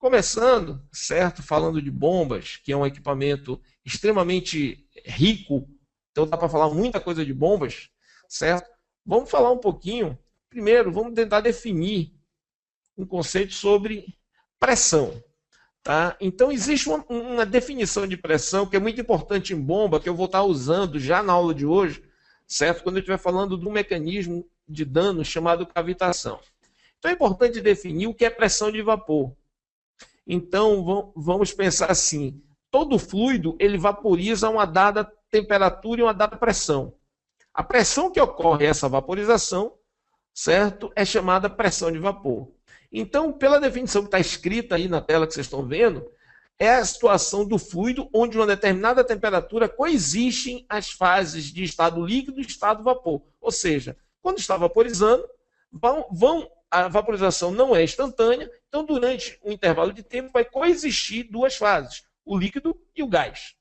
Começando, certo? Falando de bombas, que é um equipamento extremamente rico, então dá para falar muita coisa de bombas, certo? Vamos falar um pouquinho. Primeiro, vamos tentar definir um conceito sobre pressão. Tá? Então, existe uma definição de pressão que é muito importante em bomba, que eu vou estar usando já na aula de hoje, certo? Quando eu estiver falando de um mecanismo de dano chamado cavitação. Então, é importante definir o que é pressão de vapor. Então, vamos pensar assim: todo fluido ele vaporiza a uma dada temperatura e uma dada pressão. A pressão que ocorre essa vaporização, certo, é chamada pressão de vapor. Então, pela definição que está escrita aí na tela que vocês estão vendo, é a situação do fluido onde uma determinada temperatura coexistem as fases de estado líquido e estado vapor. Ou seja, quando está vaporizando, a vaporização não é instantânea, então durante um intervalo de tempo vai coexistir duas fases, o líquido e o gás.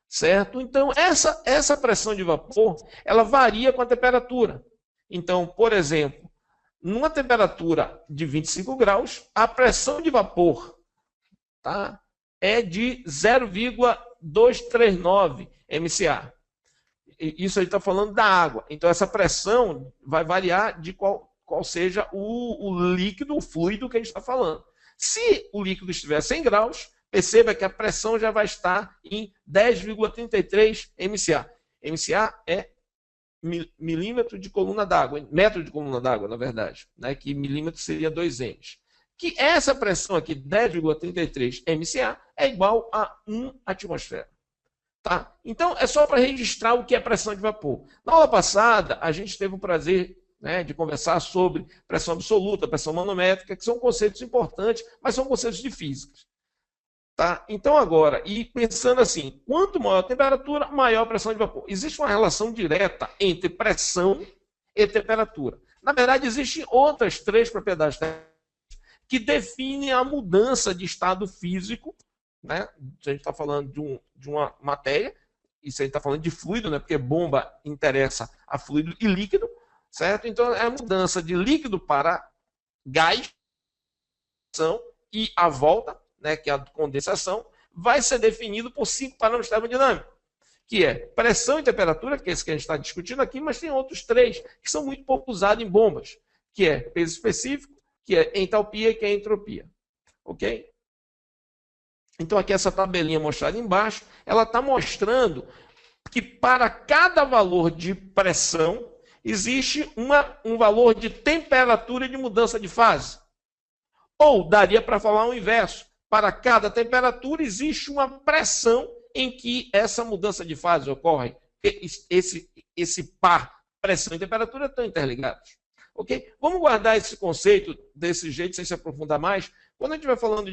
Certo? Então, essa pressão de vapor, ela varia com a temperatura. Então, por exemplo, numa temperatura de 25 graus, a pressão de vapor, tá, é de 0,239 MCA. Isso aí está falando da água. Então, essa pressão vai variar de qual seja o líquido, o fluido que a gente está falando. Se o líquido estiver a 100 graus, perceba que a pressão já vai estar em 10,33 MCA. MCA é milímetro de coluna d'água, metro de coluna d'água, na verdade, né? Que milímetro seria 2 M. Que essa pressão aqui, 10,33 MCA, é igual a 1 atmosfera. Tá? Então, é só para registrar o que é pressão de vapor. Na aula passada, a gente teve o prazer, né, de conversar sobre pressão absoluta, pressão manométrica, que são conceitos importantes, mas são conceitos de física. Tá? Então, agora, e pensando assim, quanto maior a temperatura, maior a pressão de vapor. Existe uma relação direta entre pressão e temperatura. Na verdade, existem outras três propriedades que definem a mudança de estado físico, né? Se a gente está falando de uma matéria, e se a gente está falando de fluido, né? Porque bomba interessa a fluido e líquido, certo? Então, é a mudança de líquido para gás e a volta, né, que é a condensação, vai ser definido por 5 parâmetros termodinâmicos, que é pressão e temperatura, que é esse que a gente está discutindo aqui, mas tem outros 3 que são muito pouco usados em bombas, que é peso específico, que é entalpia e que é entropia. Ok? Então, aqui essa tabelinha mostrada embaixo, ela está mostrando que para cada valor de pressão, existe um valor de temperatura e de mudança de fase. Ou daria para falar o inverso. Para cada temperatura existe uma pressão em que essa mudança de fase ocorre. Esse par, pressão e temperatura, estão interligados. Ok? Vamos guardar esse conceito desse jeito, sem se aprofundar mais. Quando a gente vai falando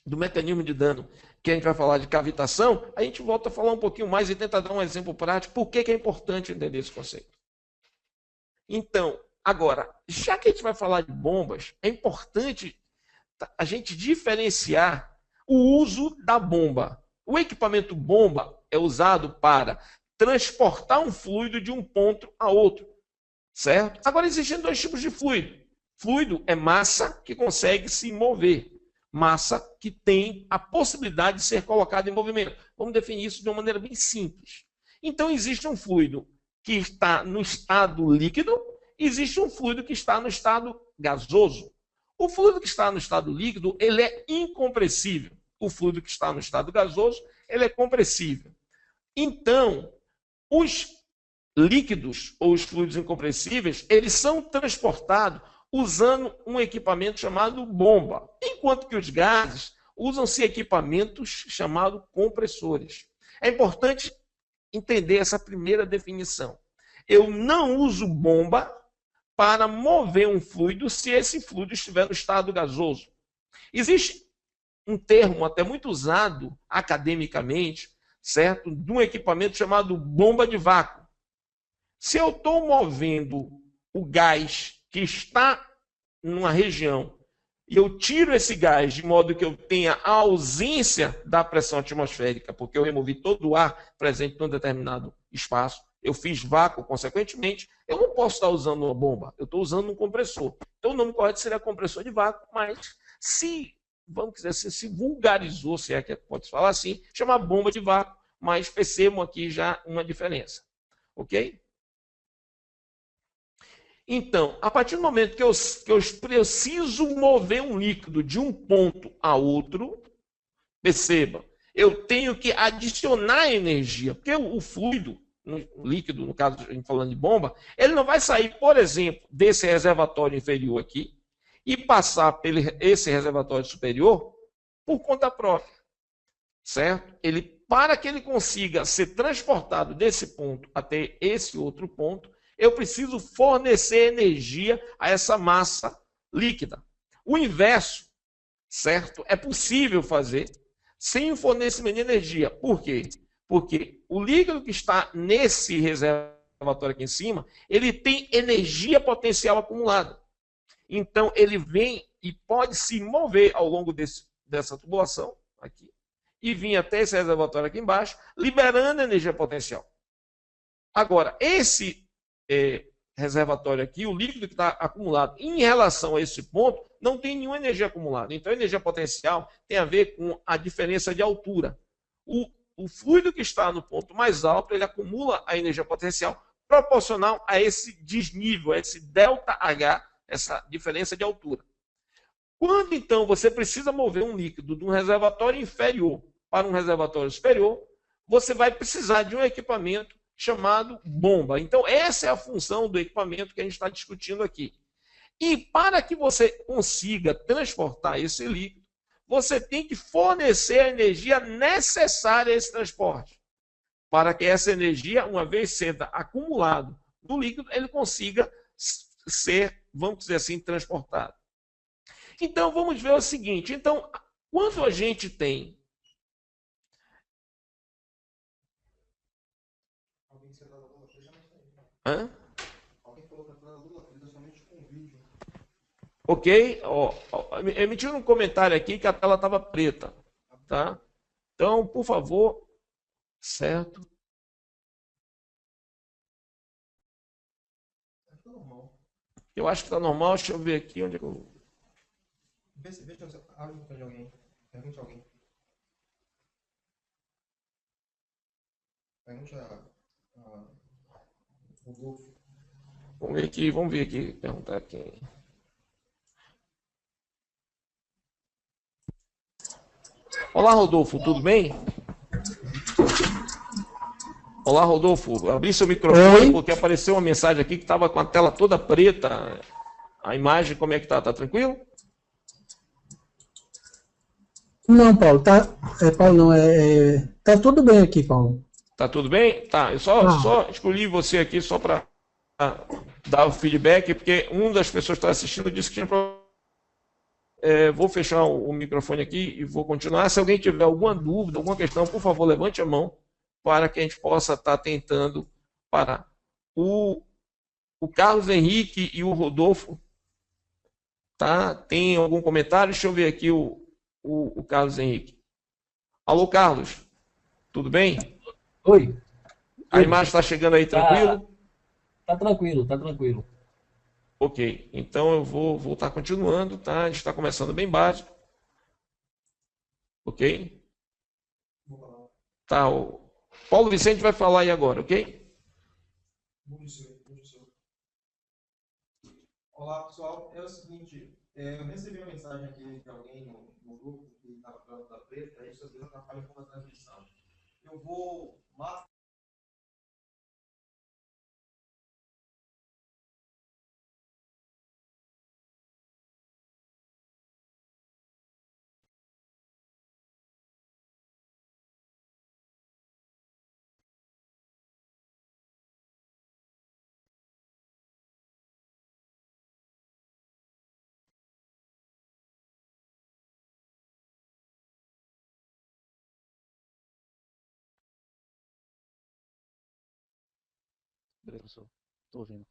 do mecanismo de dano, que a gente vai falar de cavitação, a gente volta a falar um pouquinho mais e tenta dar um exemplo prático. Por que é importante entender esse conceito? Então, agora, já que a gente vai falar de bombas, é importante a gente diferenciar o uso da bomba. O equipamento bomba é usado para transportar um fluido de um ponto a outro, certo? Agora, existem 2 tipos de fluido. Fluido é massa que consegue se mover, massa que tem a possibilidade de ser colocada em movimento. Vamos definir isso de uma maneira bem simples. Então, existe um fluido que está no estado líquido, existe um fluido que está no estado gasoso. O fluido que está no estado líquido, ele é incompressível. O fluido que está no estado gasoso, ele é compressível. Então, os líquidos ou os fluidos incompressíveis, eles são transportados usando um equipamento chamado bomba, enquanto que os gases usam-se equipamentos chamados compressores. É importante entender essa primeira definição. Eu não uso bomba para mover um fluido se esse fluido estiver no estado gasoso. Existe um termo até muito usado academicamente, certo? De um equipamento chamado bomba de vácuo. Se eu estou movendo o gás que está numa região e eu tiro esse gás de modo que eu tenha a ausência da pressão atmosférica, porque eu removi todo o ar presente em um determinado espaço, eu fiz vácuo, consequentemente, eu não posso estar usando uma bomba, eu estou usando um compressor. Então, o nome correto seria compressor de vácuo, mas se, vamos dizer assim, se vulgarizou, se é que pode falar assim, chama bomba de vácuo, mas percebam aqui já uma diferença. Ok? Então, a partir do momento que eu preciso mover um líquido de um ponto a outro, perceba, eu tenho que adicionar energia, porque o fluido, o líquido, no caso, a gente falando de bomba, ele não vai sair, por exemplo, desse reservatório inferior aqui e passar por esse reservatório superior por conta própria, certo? Para que ele consiga ser transportado desse ponto até esse outro ponto, eu preciso fornecer energia a essa massa líquida. O inverso, certo? É possível fazer sem o fornecimento de energia. Por quê? Porque o líquido que está nesse reservatório aqui em cima, ele tem energia potencial acumulada. Então, ele vem e pode se mover ao longo dessa tubulação aqui e vir até esse reservatório aqui embaixo, liberando energia potencial. Agora, esse reservatório aqui, o líquido que está acumulado em relação a esse ponto, não tem nenhuma energia acumulada. Então, a energia potencial tem a ver com a diferença de altura. O fluido que está no ponto mais alto, ele acumula a energia potencial proporcional a esse desnível, a esse ΔH, essa diferença de altura. Quando, então, você precisa mover um líquido de um reservatório inferior para um reservatório superior, você vai precisar de um equipamento chamado bomba. Então, essa é a função do equipamento que a gente está discutindo aqui. E para que você consiga transportar esse líquido, você tem que fornecer a energia necessária a esse transporte. Para que essa energia, uma vez sendo acumulado no líquido, ele consiga ser, vamos dizer assim, transportado. Então, vamos ver o seguinte. Então, quando a gente tem... Hã? Ok? Emitiram um comentário aqui que a tela estava preta. Tá? Então, por favor, certo? Eu acho que está normal. Deixa eu ver aqui onde é que eu... Veja se abre o de alguém. Pergunte a alguém. Pergunte a Rodolfo. Vamos ver aqui, perguntar aqui. Olá, Rodolfo, tudo bem? Olá, Rodolfo. Abri seu microfone. Oi? Porque apareceu uma mensagem aqui que estava com a tela toda preta. A imagem, como é que tá? Tá tranquilo? Não, Paulo, Paulo não, tá tudo bem aqui, Paulo. Tá tudo bem? Tá, eu só escolhi você aqui só para dar o feedback, porque uma das pessoas que está assistindo disse que tinha problema. Vou fechar o microfone aqui e vou continuar. Se alguém tiver alguma dúvida, alguma questão, por favor, levante a mão para que a gente possa estar tentando parar. O Carlos Henrique e o Rodolfo, tá? Tem algum comentário? Deixa eu ver aqui o Carlos Henrique. Alô, Carlos, tudo bem? Oi. A imagem está chegando aí tranquilo? Tá tranquilo, tá tranquilo. Ok, então eu vou estar continuando, tá? A gente está começando bem básico. Ok? Tá, o Paulo Vicente vai falar aí agora, ok? Olá, pessoal. É o seguinte, eu recebi uma mensagem aqui de alguém no grupo que estava falando da preta, isso às vezes atrapalha um pouco a transmissão. Eu vou Beleza, professor. Tô ouvindo.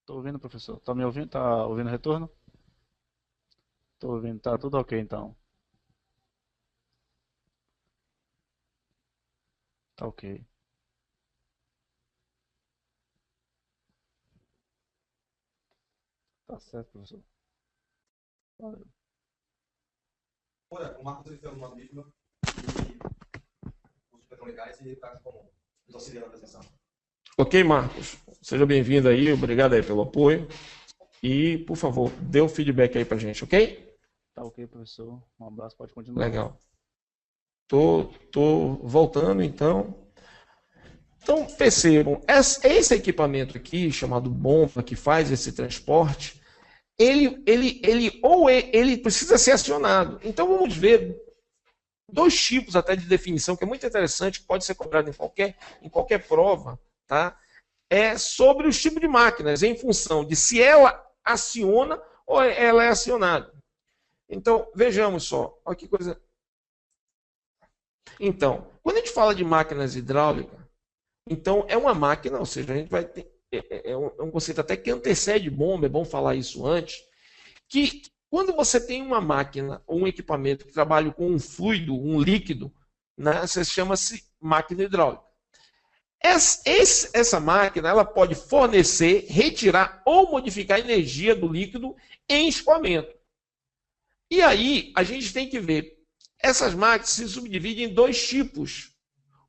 Tô ouvindo, professor. Tá me ouvindo? Tá ouvindo o retorno? Tô ouvindo. Tá tudo ok, então. Tá ok. Tá certo, professor. Valeu. Olha, o Marcos ele fez uma vítima e os petrolegais e está como nos auxiliando na apresentação. Ok, Marcos? Seja bem-vindo aí, obrigado aí pelo apoio. E, por favor, dê o feedback aí pra gente, ok? Tá ok, professor. Um abraço, pode continuar. Legal. Tô voltando, então. Então, percebam, esse equipamento aqui, chamado bomba, que faz esse transporte, ele precisa ser acionado. Então, vamos ver dois tipos até de definição, que é muito interessante, que pode ser cobrado em qualquer prova, tá? É sobre os tipos de máquinas, em função de se ela aciona ou ela é acionada. Então, vejamos só. Olha que coisa. Então, quando a gente fala de máquinas hidráulicas, então é uma máquina, ou seja, a gente vai ter, é um conceito até que antecede bomba, é bom falar isso antes, que quando você tem uma máquina ou um equipamento que trabalha com um fluido, um líquido, né, você chama-se máquina hidráulica. Essa máquina ela pode fornecer, retirar ou modificar a energia do líquido em escoamento. E aí a gente tem que ver, essas máquinas se subdividem em dois tipos.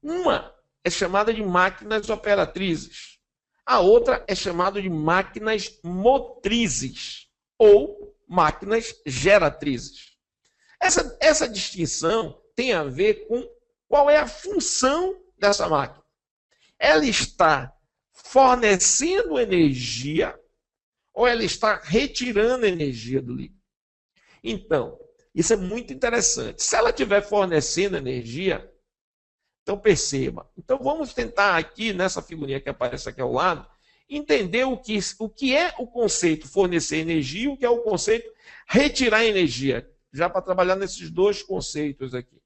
Uma é chamada de máquinas operatrizes. A outra é chamada de máquinas motrizes ou máquinas geratrizes. Essa distinção tem a ver com qual é a função dessa máquina. Ela está fornecendo energia ou ela está retirando energia do líquido. Então, isso é muito interessante. Se ela estiver fornecendo energia, então perceba. Então vamos tentar aqui, nessa figurinha que aparece aqui ao lado, entender o que é o conceito fornecer energia e o que é o conceito retirar energia, já para trabalhar nesses dois conceitos aqui.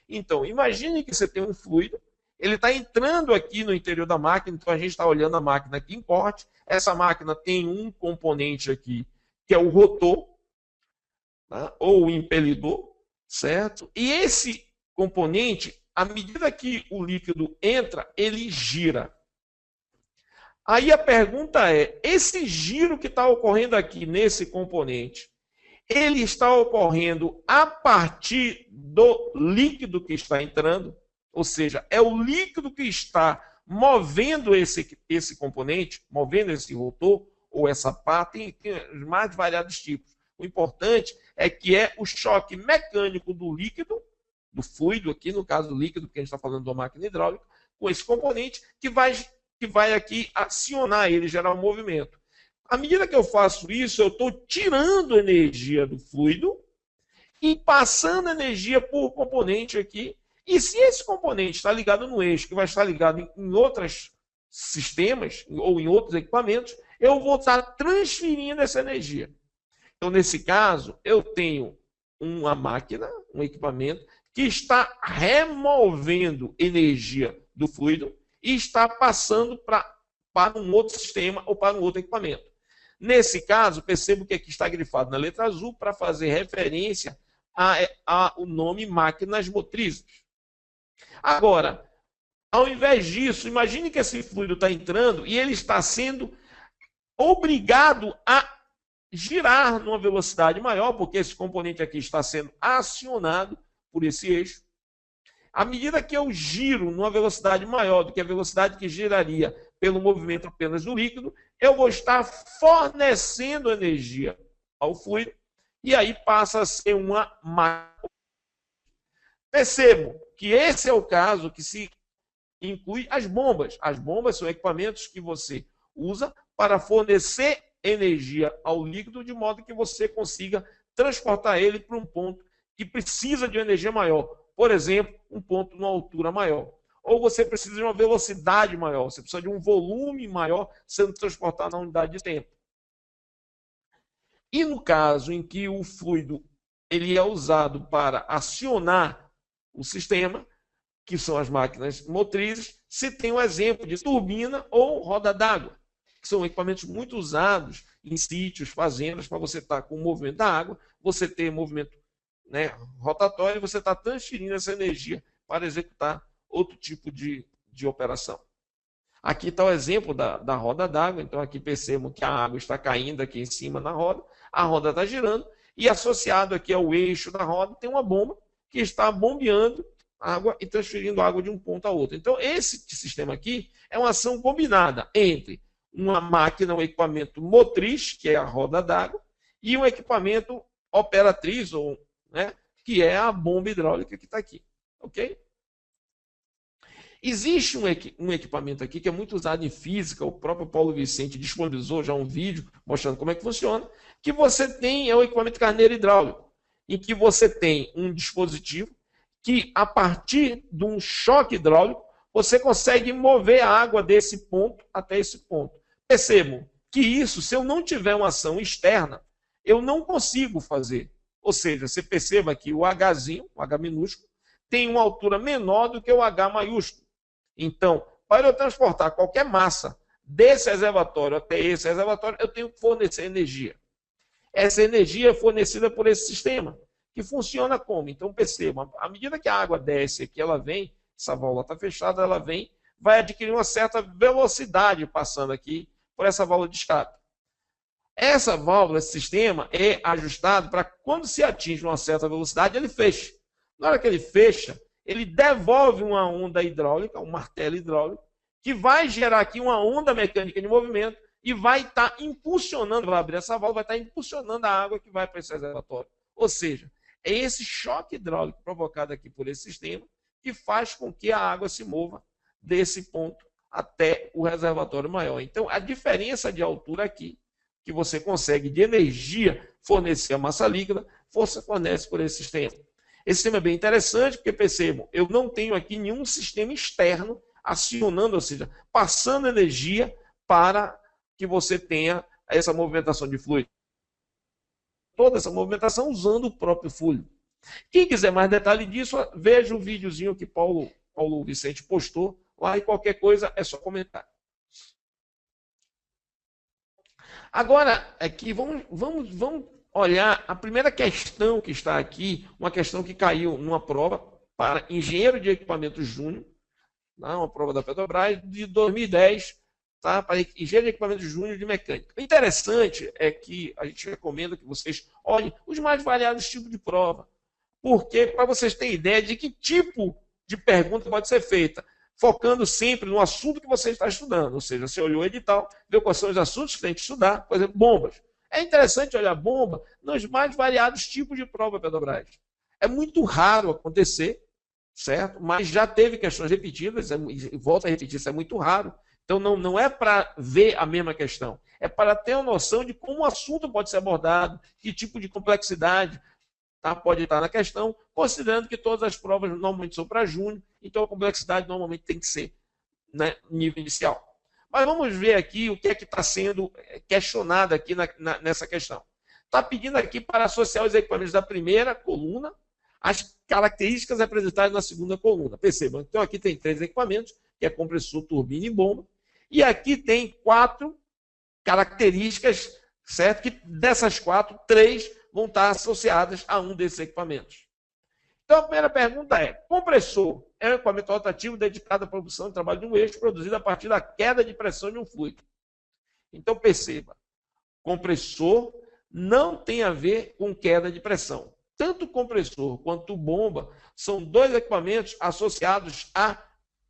Então, imagine que você tem um fluido, ele está entrando aqui no interior da máquina, então a gente está olhando a máquina aqui em corte, essa máquina tem um componente aqui, que é o rotor, tá? Ou o impelidor, certo? E esse componente, à medida que o líquido entra, ele gira. Aí a pergunta é, esse giro que está ocorrendo aqui nesse componente, ele está ocorrendo a partir do líquido que está entrando? Ou seja, é o líquido que está movendo esse componente, movendo esse rotor, ou essa pá, tem mais variados tipos. O importante é que é o choque mecânico do líquido, do fluido aqui, no caso do líquido, porque a gente está falando de uma máquina hidráulica, com esse componente que vai aqui acionar ele, gerar um movimento. À medida que eu faço isso, eu estou tirando energia do fluido e passando energia por componente aqui. E se esse componente está ligado no eixo, que vai estar ligado em outros sistemas ou em outros equipamentos, eu vou estar transferindo essa energia. Então, nesse caso, eu tenho uma máquina, um equipamento, que está removendo energia do fluido e está passando para um outro sistema ou para um outro equipamento. Nesse caso, percebo que aqui está grifado na letra azul para fazer referência ao nome máquinas motrizes. Agora, ao invés disso, imagine que esse fluido está entrando e ele está sendo obrigado a girar numa velocidade maior, porque esse componente aqui está sendo acionado por esse eixo. À medida que eu giro numa velocidade maior do que a velocidade que giraria pelo movimento apenas do líquido, eu vou estar fornecendo energia ao fluido e aí passa a ser uma máquina. Percebam que esse é o caso que se inclui as bombas. As bombas são equipamentos que você usa para fornecer energia ao líquido de modo que você consiga transportar ele para um ponto que precisa de uma energia maior. Por exemplo, um ponto numa altura maior. Ou você precisa de uma velocidade maior, você precisa de um volume maior sendo transportado na unidade de tempo. E no caso em que o fluido ele é usado para acionar o sistema, que são as máquinas motrizes, se tem um exemplo de turbina ou roda d'água, que são equipamentos muito usados em sítios, fazendas, para você estar com o movimento da água, você ter movimento, né, rotatório, e você está transferindo essa energia para executar outro tipo de operação. Aqui está o exemplo da roda d'água. Então, aqui percebam que a água está caindo aqui em cima na roda, a roda está girando, e associado aqui ao eixo da roda tem uma bomba que está bombeando água e transferindo água de um ponto a outro. Então, esse sistema aqui é uma ação combinada entre uma máquina, um equipamento motriz, que é a roda d'água, e um equipamento operatriz, ou, né, que é a bomba hidráulica que está aqui. Ok? Existe um equipamento aqui que é muito usado em física, o próprio Paulo Vicente disponibilizou já um vídeo mostrando como é que funciona, que você tem, é o equipamento carneiro hidráulico, em que você tem um dispositivo que, a partir de um choque hidráulico, você consegue mover a água desse ponto até esse ponto. Percebam que isso, se eu não tiver uma ação externa, eu não consigo fazer. Ou seja, você perceba que o Hzinho, o H minúsculo, tem uma altura menor do que o H maiúsculo. Então, para eu transportar qualquer massa desse reservatório até esse reservatório, eu tenho que fornecer energia. Essa energia é fornecida por esse sistema, que funciona como? Então, percebam, à medida que a água desce aqui, ela vem, essa válvula está fechada, ela vem, vai adquirir uma certa velocidade passando aqui por essa válvula de escape. Essa válvula, esse sistema, é ajustado para quando se atinge uma certa velocidade, ele fecha. Na hora que ele fecha, ele devolve uma onda hidráulica, um martelo hidráulico, que vai gerar aqui uma onda mecânica de movimento e vai estar impulsionando, vai abrir essa válvula, vai estar impulsionando a água que vai para esse reservatório. Ou seja, é esse choque hidráulico provocado aqui por esse sistema que faz com que a água se mova desse ponto até o reservatório maior. Então, a diferença de altura aqui, que você consegue de energia fornecer a massa líquida, você fornece por esse sistema. Esse sistema é bem interessante, porque percebam, eu não tenho aqui nenhum sistema externo acionando, ou seja, passando energia para que você tenha essa movimentação de fluido. Toda essa movimentação usando o próprio fluido. Quem quiser mais detalhe disso, veja o videozinho que Paulo Vicente postou lá, e qualquer coisa é só comentar. Agora, aqui, vamos olhar a primeira questão que está aqui, uma questão que caiu numa prova para engenheiro de equipamento júnior, uma prova da Petrobras, de 2010, tá? Para engenheiro de equipamento júnior de mecânica. O interessante é que a gente recomenda que vocês olhem os mais variados tipos de prova, porque para vocês terem ideia de que tipo de pergunta pode ser feita, focando sempre no assunto que você está estudando. Ou seja, você olhou o edital, viu quais são os assuntos que tem que estudar, por exemplo, bombas. É interessante olhar bomba nos mais variados tipos de prova Petrobras. É muito raro acontecer, certo? Mas já teve questões repetidas, volto a repetir, isso é muito raro. Então, não é para ver a mesma questão, é para ter uma noção de como o assunto pode ser abordado, que tipo de complexidade, tá, pode estar na questão, considerando que todas as provas normalmente são para júnior, então a complexidade normalmente tem que ser, né, nível inicial. Mas vamos ver aqui o que é que está sendo questionado aqui nessa questão. Está pedindo aqui para associar os equipamentos da primeira coluna às características apresentadas na segunda coluna. Percebam, então aqui tem 3 equipamentos, que é compressor, turbina e bomba, e aqui tem 4 características, certo? Que dessas 4, 3 vão estar associadas a um desses equipamentos. Então, a primeira pergunta é: compressor é um equipamento rotativo dedicado à produção de trabalho de um eixo produzido a partir da queda de pressão de um fluido. Então, perceba, compressor não tem a ver com queda de pressão. Tanto o compressor quanto bomba são 2 equipamentos associados a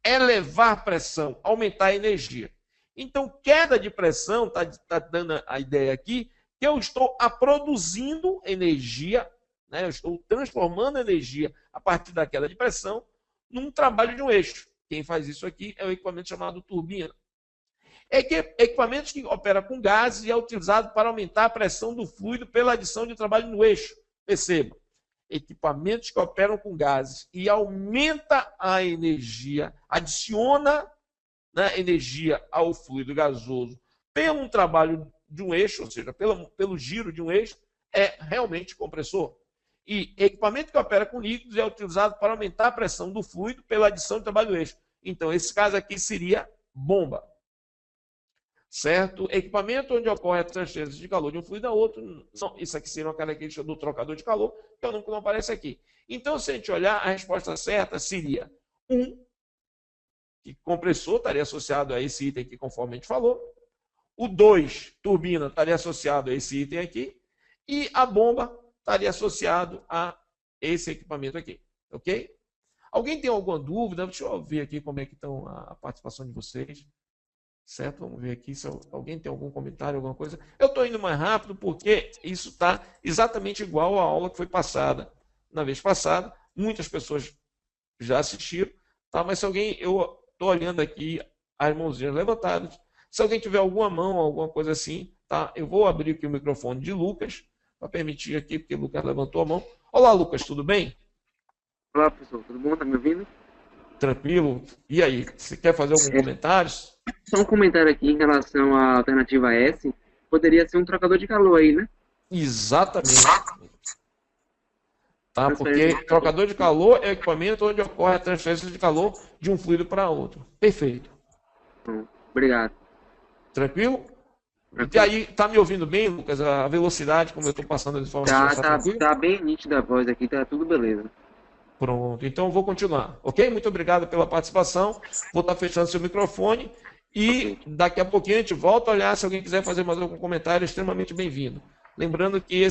elevar pressão, aumentar a energia. Então, queda de pressão, está dando a ideia aqui, que eu estou produzindo energia, né? Eu estou transformando energia a partir da queda de pressão num trabalho de um eixo. Quem faz isso aqui é o equipamento chamado turbina. Equipamentos que operam com gases e é utilizado para aumentar a pressão do fluido pela adição de trabalho no eixo. Perceba, equipamentos que operam com gases e aumenta a energia, adiciona, né, energia ao fluido gasoso pelo trabalho de um eixo, ou seja, pelo giro de um eixo, é realmente compressor. E equipamento que opera com líquidos é utilizado para aumentar a pressão do fluido pela adição de trabalho do eixo. Então, esse caso aqui seria bomba. Certo? Equipamento onde ocorre a transferência de calor de um fluido a outro. Não, isso aqui seria uma característica do trocador de calor, que é o nome que não aparece aqui. Então, se a gente olhar, a resposta certa seria 1, que compressor estaria associado a esse item aqui, conforme a gente falou. O 2, turbina, estaria associado a esse item aqui. E a bomba estaria associado a esse equipamento aqui. Ok? Alguém tem alguma dúvida? Deixa eu ver aqui como é que estão a participação de vocês. Certo? Vamos ver aqui se alguém tem algum comentário, alguma coisa. Eu estou indo mais rápido porque isso está exatamente igual à aula que foi passada na vez passada. Muitas pessoas já assistiram, tá? Mas se alguém, eu estou olhando aqui as mãozinhas levantadas. Se alguém tiver alguma mão, alguma coisa assim, tá? Eu vou abrir aqui o microfone de Lucas para permitir aqui, porque o Lucas levantou a mão. Olá, Lucas, tudo bem? Olá, professor, tudo bom? Tá me ouvindo? Tranquilo? E aí, você quer fazer algum comentário? Só um comentário aqui em relação à alternativa S. Poderia ser um trocador de calor aí, né? Exatamente. Tá? Porque trocador de calor é o equipamento onde ocorre a transferência de calor de um fluido para outro. Perfeito. Obrigado. Tranquilo? E aí, tá me ouvindo bem, Lucas? A velocidade, como eu estou passando as informações, Tá bem nítida a voz aqui, tá tudo beleza. Pronto, então eu vou continuar, ok? Muito obrigado pela participação. Vou estar fechando seu microfone e daqui a pouquinho a gente volta a olhar. Se alguém quiser fazer mais algum comentário, é extremamente bem-vindo. Lembrando que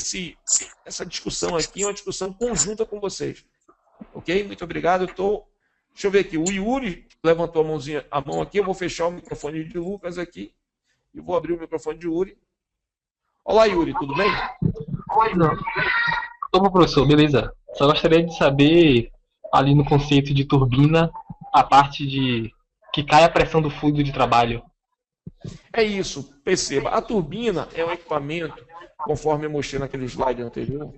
essa discussão aqui é uma discussão conjunta com vocês, ok? Muito obrigado. Deixa eu ver aqui. O Yuri levantou a mão aqui. Eu vou fechar o microfone de Lucas aqui e vou abrir o microfone de Yuri. Olá, Yuri, tudo bem? Não. Opa, professor, beleza. Só gostaria de saber, ali no conceito de turbina, a parte de que cai a pressão do fluido de trabalho. É isso, perceba. A turbina é um equipamento, conforme eu mostrei naquele slide anterior.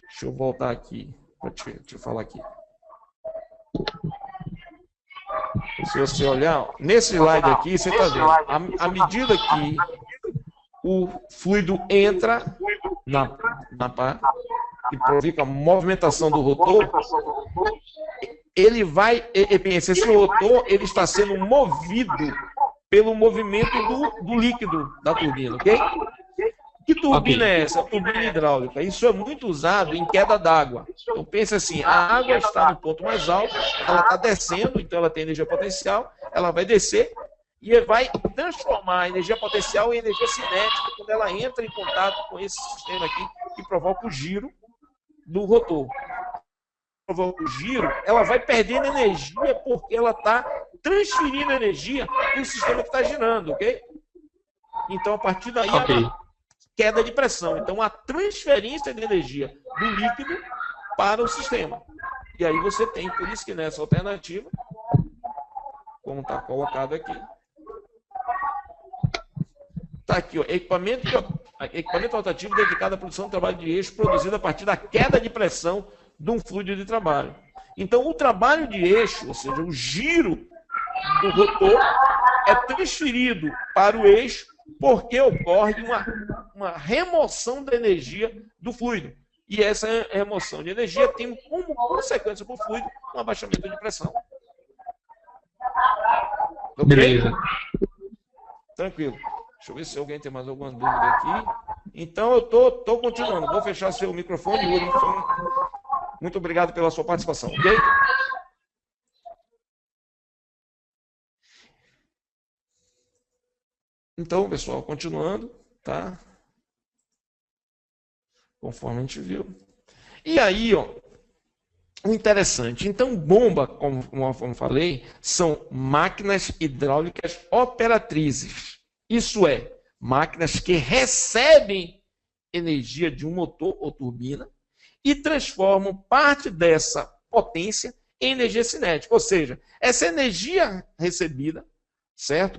Deixa eu voltar aqui para te falar aqui. Se você olhar, nesse slide aqui, você está vendo, à medida que o fluido entra na parte que provoca a movimentação do rotor, ele vai, esse rotor ele está sendo movido pelo movimento do líquido da turbina, ok? Que turbina é essa? Turbina hidráulica. Isso é muito usado em queda d'água. Então pense assim, a água está no ponto mais alto, ela está descendo, então ela tem energia potencial, ela vai descer e vai transformar a energia potencial em energia cinética quando ela entra em contato com esse sistema aqui que provoca o giro do rotor. Provoca o giro, ela vai perdendo energia porque ela está transferindo energia para o sistema que está girando, ok? Então, a partir daí, queda de pressão. Então, a transferência de energia do líquido para o sistema. E aí você tem, por isso que nessa alternativa, como está colocado aqui, está aqui, ó, equipamento rotativo dedicado à produção de trabalho de eixo produzido a partir da queda de pressão de um fluido de trabalho. Então, o trabalho de eixo, ou seja, o giro do rotor, é transferido para o eixo porque ocorre uma remoção da energia do fluido. E essa remoção de energia tem como consequência para o fluido um abaixamento de pressão. Okay? Beleza. Tranquilo. Deixa eu ver se alguém tem mais alguma dúvida aqui. Então, eu estou continuando. Vou fechar seu microfone, Yuri. Muito obrigado pela sua participação, ok? Então, pessoal, continuando, tá? Conforme a gente viu. E aí, ó, o interessante. Então, bomba, como eu falei, são máquinas hidráulicas operatrizes. Isso é, máquinas que recebem energia de um motor ou turbina e transformam parte dessa potência em energia cinética. Ou seja, essa energia recebida, certo?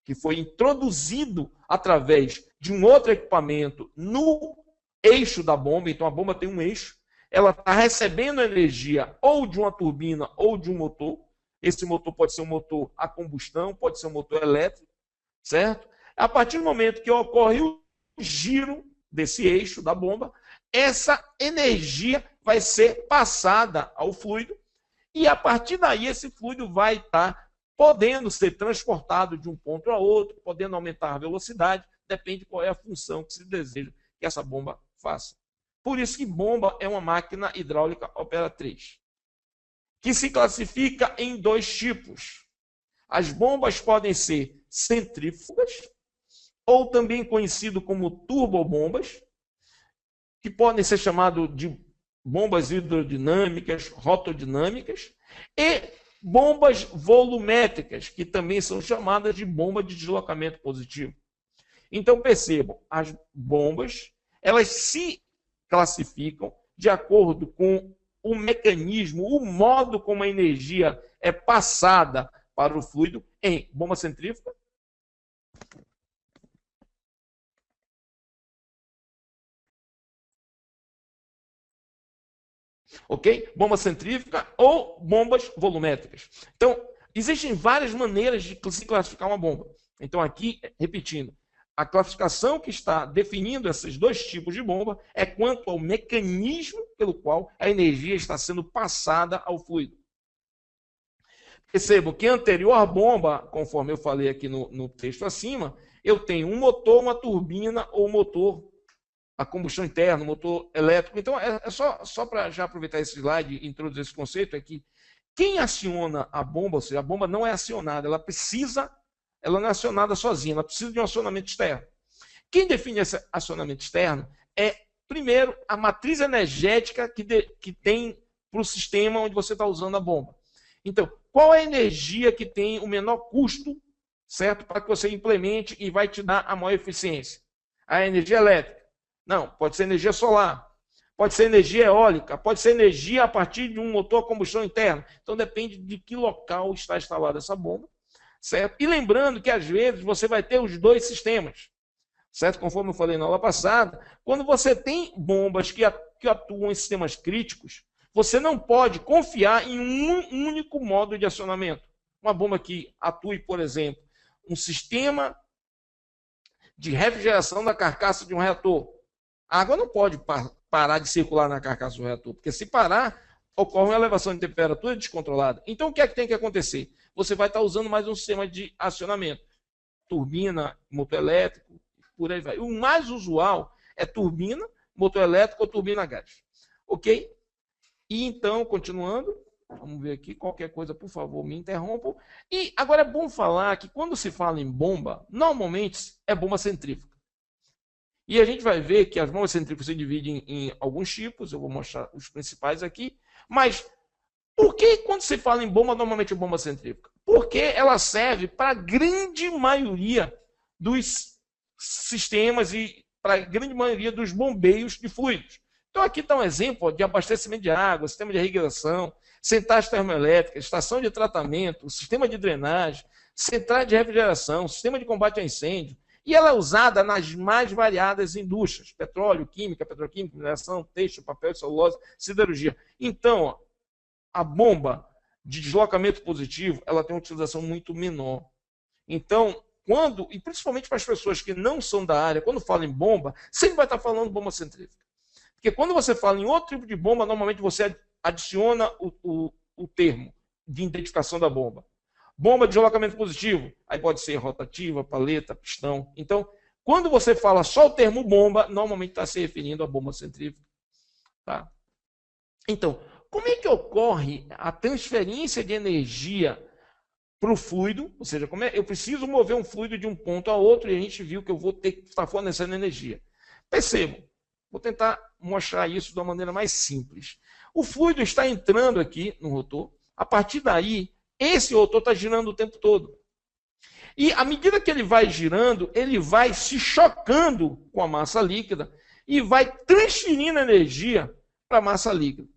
Que foi introduzido através de um outro equipamento no eixo da bomba. Então, a bomba tem um eixo. Ela está recebendo energia ou de uma turbina ou de um motor. Esse motor pode ser um motor a combustão, pode ser um motor elétrico, certo? A partir do momento que ocorre o giro desse eixo da bomba, essa energia vai ser passada ao fluido e, a partir daí, esse fluido vai estar podendo ser transportado de um ponto a outro, podendo aumentar a velocidade, depende qual é a função que se deseja que essa bomba faça. Por isso que bomba é uma máquina hidráulica operatriz, que se classifica em dois tipos. As bombas podem ser centrífugas, ou também conhecido como turbobombas, que podem ser chamadas de bombas hidrodinâmicas, rotodinâmicas, e bombas volumétricas, que também são chamadas de bomba de deslocamento positivo. Então, percebam, as bombas, elas se classificam de acordo com o mecanismo, o modo como a energia é passada para o fluido em bomba centrífuga, ok? Bomba centrífuga ou bombas volumétricas. Então, existem várias maneiras de se classificar uma bomba. Então, aqui, repetindo, a classificação que está definindo esses dois tipos de bomba é quanto ao mecanismo pelo qual a energia está sendo passada ao fluido. Percebam que a anterior bomba, conforme eu falei aqui no texto acima, eu tenho um motor, uma turbina ou motor a combustão interna, motor elétrico. Então, é só para já aproveitar esse slide e introduzir esse conceito, é que quem aciona a bomba, ou seja, a bomba não é acionada, ela não é acionada sozinha, ela precisa de um acionamento externo. Quem define esse acionamento externo é, primeiro, a matriz energética que tem para o sistema onde você está usando a bomba. Então, qual é a energia que tem o menor custo, certo, para que você implemente e vai te dar a maior eficiência? A energia elétrica. Não, pode ser energia solar, pode ser energia eólica, pode ser energia a partir de um motor a combustão interna. Então depende de que local está instalada essa bomba, certo? E lembrando que às vezes você vai ter os dois sistemas, certo? Conforme eu falei na aula passada, quando você tem bombas que atuam em sistemas críticos, você não pode confiar em um único modo de acionamento. Uma bomba que atue, por exemplo, um sistema de refrigeração da carcaça de um reator. A água não pode parar de circular na carcaça do reator, porque se parar, ocorre uma elevação de temperatura descontrolada. Então, o que é que tem que acontecer? Você vai estar usando mais um sistema de acionamento. Turbina, motor elétrico, por aí vai. O mais usual é turbina, motor elétrico ou turbina a gás. Ok? E então, continuando, vamos ver aqui, qualquer coisa, por favor, me interrompam. E agora é bom falar que quando se fala em bomba, normalmente é bomba centrífuga. E a gente vai ver que as bombas centrífugas se dividem em alguns tipos, eu vou mostrar os principais aqui. Mas por que quando se fala em bomba, normalmente é bomba centrífuga? Porque ela serve para a grande maioria dos sistemas e para a grande maioria dos bombeios de fluidos. Então aqui está um exemplo de abastecimento de água, sistema de irrigação, centrais termoelétricas, estação de tratamento, sistema de drenagem, centrais de refrigeração, sistema de combate a incêndio. E ela é usada nas mais variadas indústrias: petróleo, química, petroquímica, mineração, têxtil, papel, celulose, siderurgia. Então, ó, a bomba de deslocamento positivo, ela tem uma utilização muito menor. Então, e principalmente para as pessoas que não são da área, quando fala em bomba, sempre vai estar falando bomba centrífuga. Porque quando você fala em outro tipo de bomba, normalmente você adiciona o termo de identificação da bomba. Bomba de deslocamento positivo, aí pode ser rotativa, paleta, pistão. Então, quando você fala só o termo bomba, normalmente está se referindo à bomba centrífuga. Tá? Então, como é que ocorre a transferência de energia para o fluido? Ou seja, eu preciso mover um fluido de um ponto a outro e a gente viu que eu vou ter que estar fornecendo energia. Percebam, vou tentar mostrar isso de uma maneira mais simples. O fluido está entrando aqui no rotor, a partir daí, esse rotor está girando o tempo todo. E à medida que ele vai girando, ele vai se chocando com a massa líquida e vai transferindo energia para a massa líquida.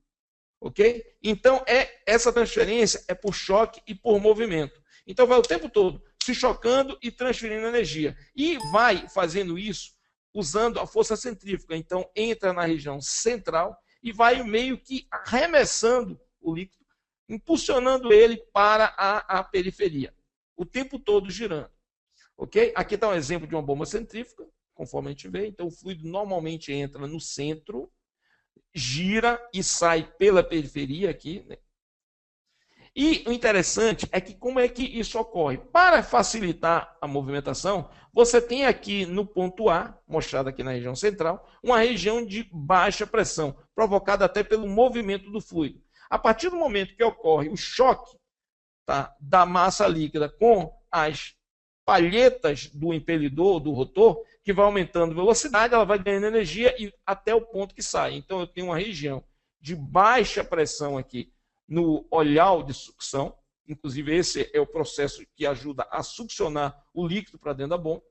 Ok? Então, essa transferência é por choque e por movimento. Então, vai o tempo todo se chocando e transferindo energia. E vai fazendo isso usando a força centrífuga. Então, entra na região central e vai meio que arremessando o líquido, impulsionando ele para a periferia, o tempo todo girando. Ok? Aqui está um exemplo de uma bomba centrífuga, conforme a gente vê. Então, o fluido normalmente entra no centro, gira e sai pela periferia aqui, né? E o interessante é que como é que isso ocorre? Para facilitar a movimentação, você tem aqui no ponto A, mostrado aqui na região central, uma região de baixa pressão, provocada até pelo movimento do fluido. A partir do momento que ocorre o choque tá, da massa líquida com as palhetas do impelidor, do rotor, que vai aumentando a velocidade, ela vai ganhando energia e até o ponto que sai. Então eu tenho uma região de baixa pressão aqui no olhar de sucção, inclusive esse é o processo que ajuda a succionar o líquido para dentro da bomba.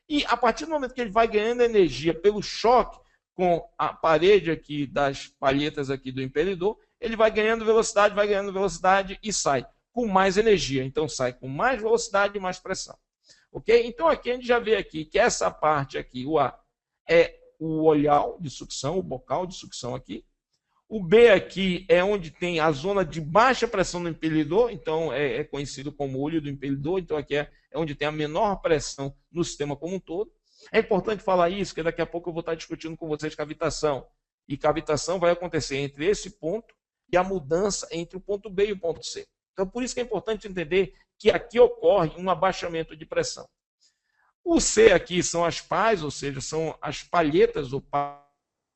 E a partir do momento que ele vai ganhando energia pelo choque com a parede aqui das palhetas aqui do impelidor, ele vai ganhando velocidade e sai com mais energia. Então sai com mais velocidade e mais pressão. Ok? Então aqui a gente já vê aqui que essa parte aqui, o A, é o olhar de sucção, o bocal de sucção aqui. O B aqui é onde tem a zona de baixa pressão do impelidor, então é conhecido como olho do impelidor, então aqui é onde tem a menor pressão no sistema como um todo. É importante falar isso, porque daqui a pouco eu vou estar discutindo com vocês cavitação. E cavitação vai acontecer entre esse ponto e a mudança entre o ponto B e o ponto C. Então por isso que é importante entender que aqui ocorre um abaixamento de pressão. O C aqui são as pás, ou seja, são as palhetas ou pás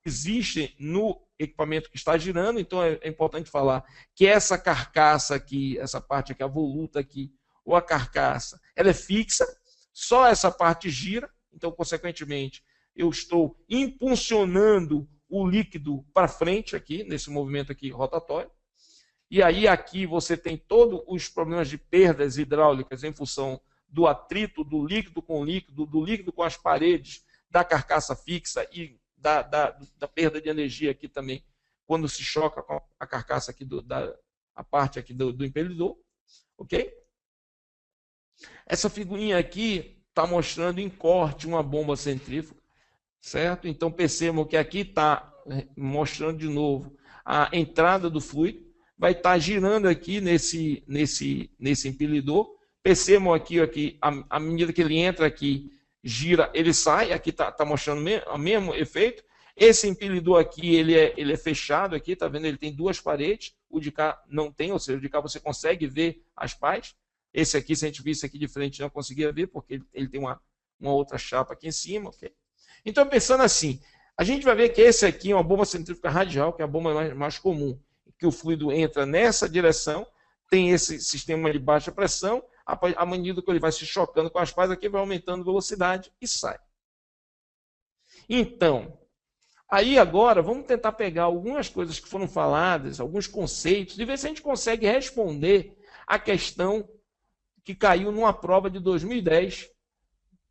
que existem no equipamento que está girando, então é importante falar que essa carcaça aqui, essa parte aqui, a voluta aqui, ou a carcaça, ela é fixa, só essa parte gira, então, consequentemente, eu estou impulsionando o líquido para frente aqui, nesse movimento aqui rotatório, e aí aqui você tem todos os problemas de perdas hidráulicas em função do atrito do líquido com as paredes da carcaça fixa e da perda de energia aqui também, quando se choca com a carcaça aqui, a parte aqui do impelidor, ok? Essa figurinha aqui está mostrando em corte uma bomba centrífuga, certo? Então percebam que aqui está mostrando de novo a entrada do fluido, vai estar girando aqui nesse impelidor. Percebam aqui, à medida que ele entra aqui, gira, ele sai, aqui está mostrando o mesmo efeito. Esse impelidor aqui, ele é fechado aqui, tá vendo? Ele tem duas paredes, o de cá não tem, ou seja, o de cá você consegue ver as pás. Esse aqui, se a gente visse aqui de frente, não conseguia ver, porque ele tem uma outra chapa aqui em cima, ok? Então, pensando assim, a gente vai ver que esse aqui é uma bomba centrífuga radial, que é a bomba mais comum, que o fluido entra nessa direção, tem esse sistema de baixa pressão, à medida que ele vai se chocando com as pás aqui, vai aumentando a velocidade e sai. Então, aí agora, vamos tentar pegar algumas coisas que foram faladas, alguns conceitos, e ver se a gente consegue responder a questão que caiu numa prova de 2010,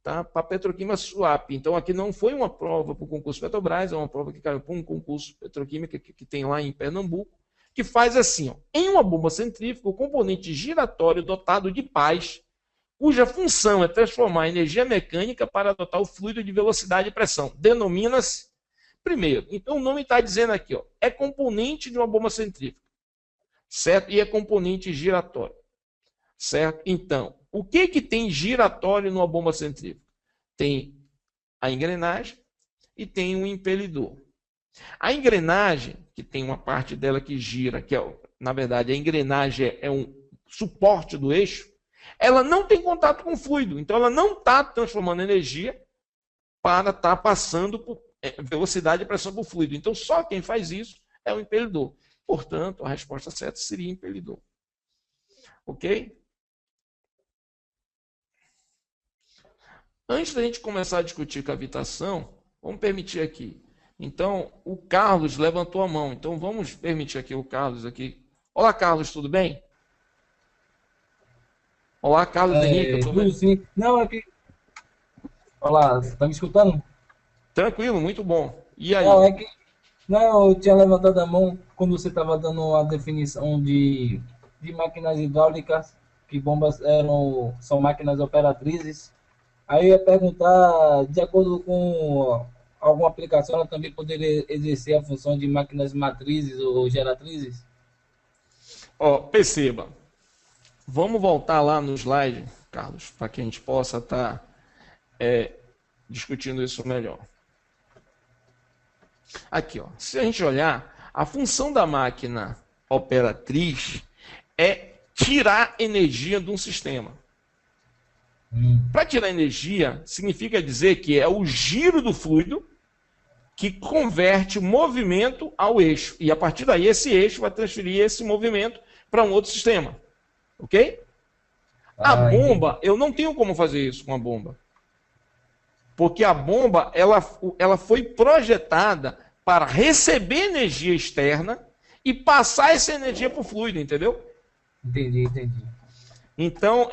tá? Para Petroquímica Suape. Então, aqui não foi uma prova para o concurso Petrobras, é uma prova que caiu para um concurso Petroquímica que tem lá em Pernambuco, que faz assim, ó, em uma bomba centrífuga, o componente giratório dotado de pás, cuja função é transformar a energia mecânica para adotar o fluido de velocidade e pressão. Denomina-se, primeiro, então o nome está dizendo aqui, ó, é componente de uma bomba centrífuga, certo? E é componente giratório, certo? Então, o que tem giratório numa bomba centrífuga? Tem a engrenagem e tem um impelidor. A engrenagem, que tem uma parte dela que gira, que é, na verdade, a engrenagem é um suporte do eixo, ela não tem contato com o fluido, então ela não está transformando energia para estar passando por velocidade e pressão para o fluido. Então, só quem faz isso é o impelidor. Portanto, a resposta certa seria impelidor. Ok? Antes da gente começar a discutir cavitação, vamos permitir aqui. Então, o Carlos levantou a mão. Então, vamos permitir aqui o Carlos aqui. Olá, Carlos, tudo bem? Olá, Carlos Henrique, tudo bem? Sim. Não, aqui. Olá, você está me escutando? Tranquilo, muito bom. E aí? Não, não, eu tinha levantado a mão quando você estava dando a definição de máquinas hidráulicas, que bombas são máquinas operatrizes. Aí eu ia perguntar, de acordo com alguma aplicação, ela também poderia exercer a função de máquinas matrizes ou geratrizes? Ó, perceba. Vamos voltar lá no slide, Carlos, para que a gente possa estar discutindo isso melhor. Aqui, ó, se a gente olhar, a função da máquina operatriz é tirar energia de um sistema. Para tirar energia, significa dizer que é o giro do fluido que converte o movimento ao eixo. E a partir daí, esse eixo vai transferir esse movimento para um outro sistema. Ok? A entendi. bomba, eu não tenho como fazer isso com a bomba. Porque a bomba, ela foi projetada para receber energia externa e passar essa energia para o fluido, entendeu? Entendi. Então,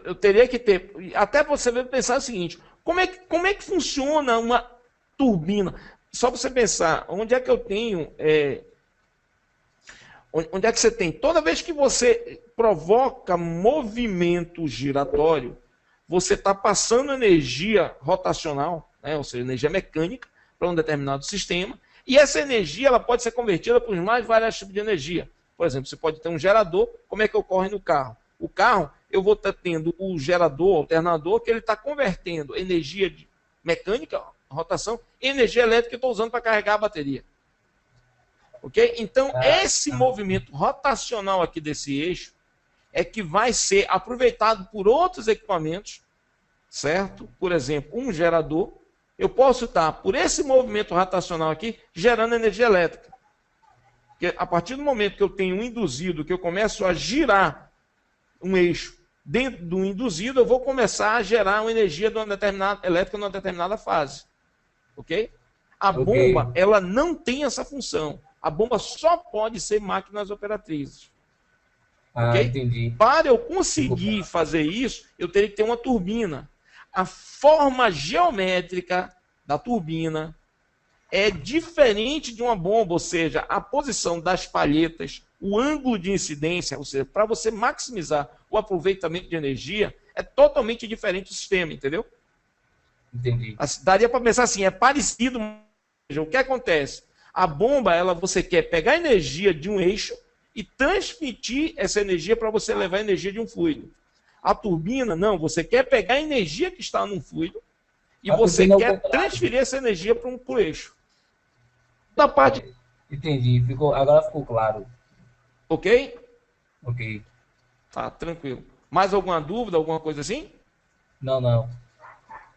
eu teria que ter... Até você pensar o seguinte, como é que funciona uma turbina? Só para você pensar, onde é que eu tenho... onde é que você tem? Toda vez que você provoca movimento giratório, você está passando energia rotacional, né, ou seja, energia mecânica, para um determinado sistema, e essa energia ela pode ser convertida por mais vários tipos de energia. Por exemplo, você pode ter um gerador, como é que ocorre no carro? O carro, eu vou estar tendo o gerador, o alternador, que ele está convertendo energia mecânica, rotação, em energia elétrica que eu estou usando para carregar a bateria. Ok? Então, esse movimento rotacional aqui desse eixo é que vai ser aproveitado por outros equipamentos, certo? Por exemplo, um gerador. Eu posso estar, por esse movimento rotacional aqui, gerando energia elétrica. Porque a partir do momento que eu tenho um induzido, que eu começo a girar um eixo dentro do induzido, eu vou começar a gerar uma energia elétrica numa determinada fase. Ok? A bomba, ela não tem essa função. A bomba só pode ser máquinas operatrizes. Okay? Entendi. Para eu conseguir fazer isso, eu teria que ter uma turbina. A forma geométrica da turbina é diferente de uma bomba, ou seja, a posição das palhetas, o ângulo de incidência, ou seja, para você maximizar o aproveitamento de energia, é totalmente diferente do sistema, entendeu? Entendi. Daria para pensar assim, é parecido, mas o que acontece? A bomba, você quer pegar energia de um eixo e transmitir essa energia para você levar a energia de um fluido. A turbina, não, você quer pegar a energia que está num fluido e você quer transferir essa energia para um eixo. Da parte... Entendi, agora ficou claro. Ok? Ok. Tá, tranquilo. Mais alguma dúvida, alguma coisa assim? Não. Tá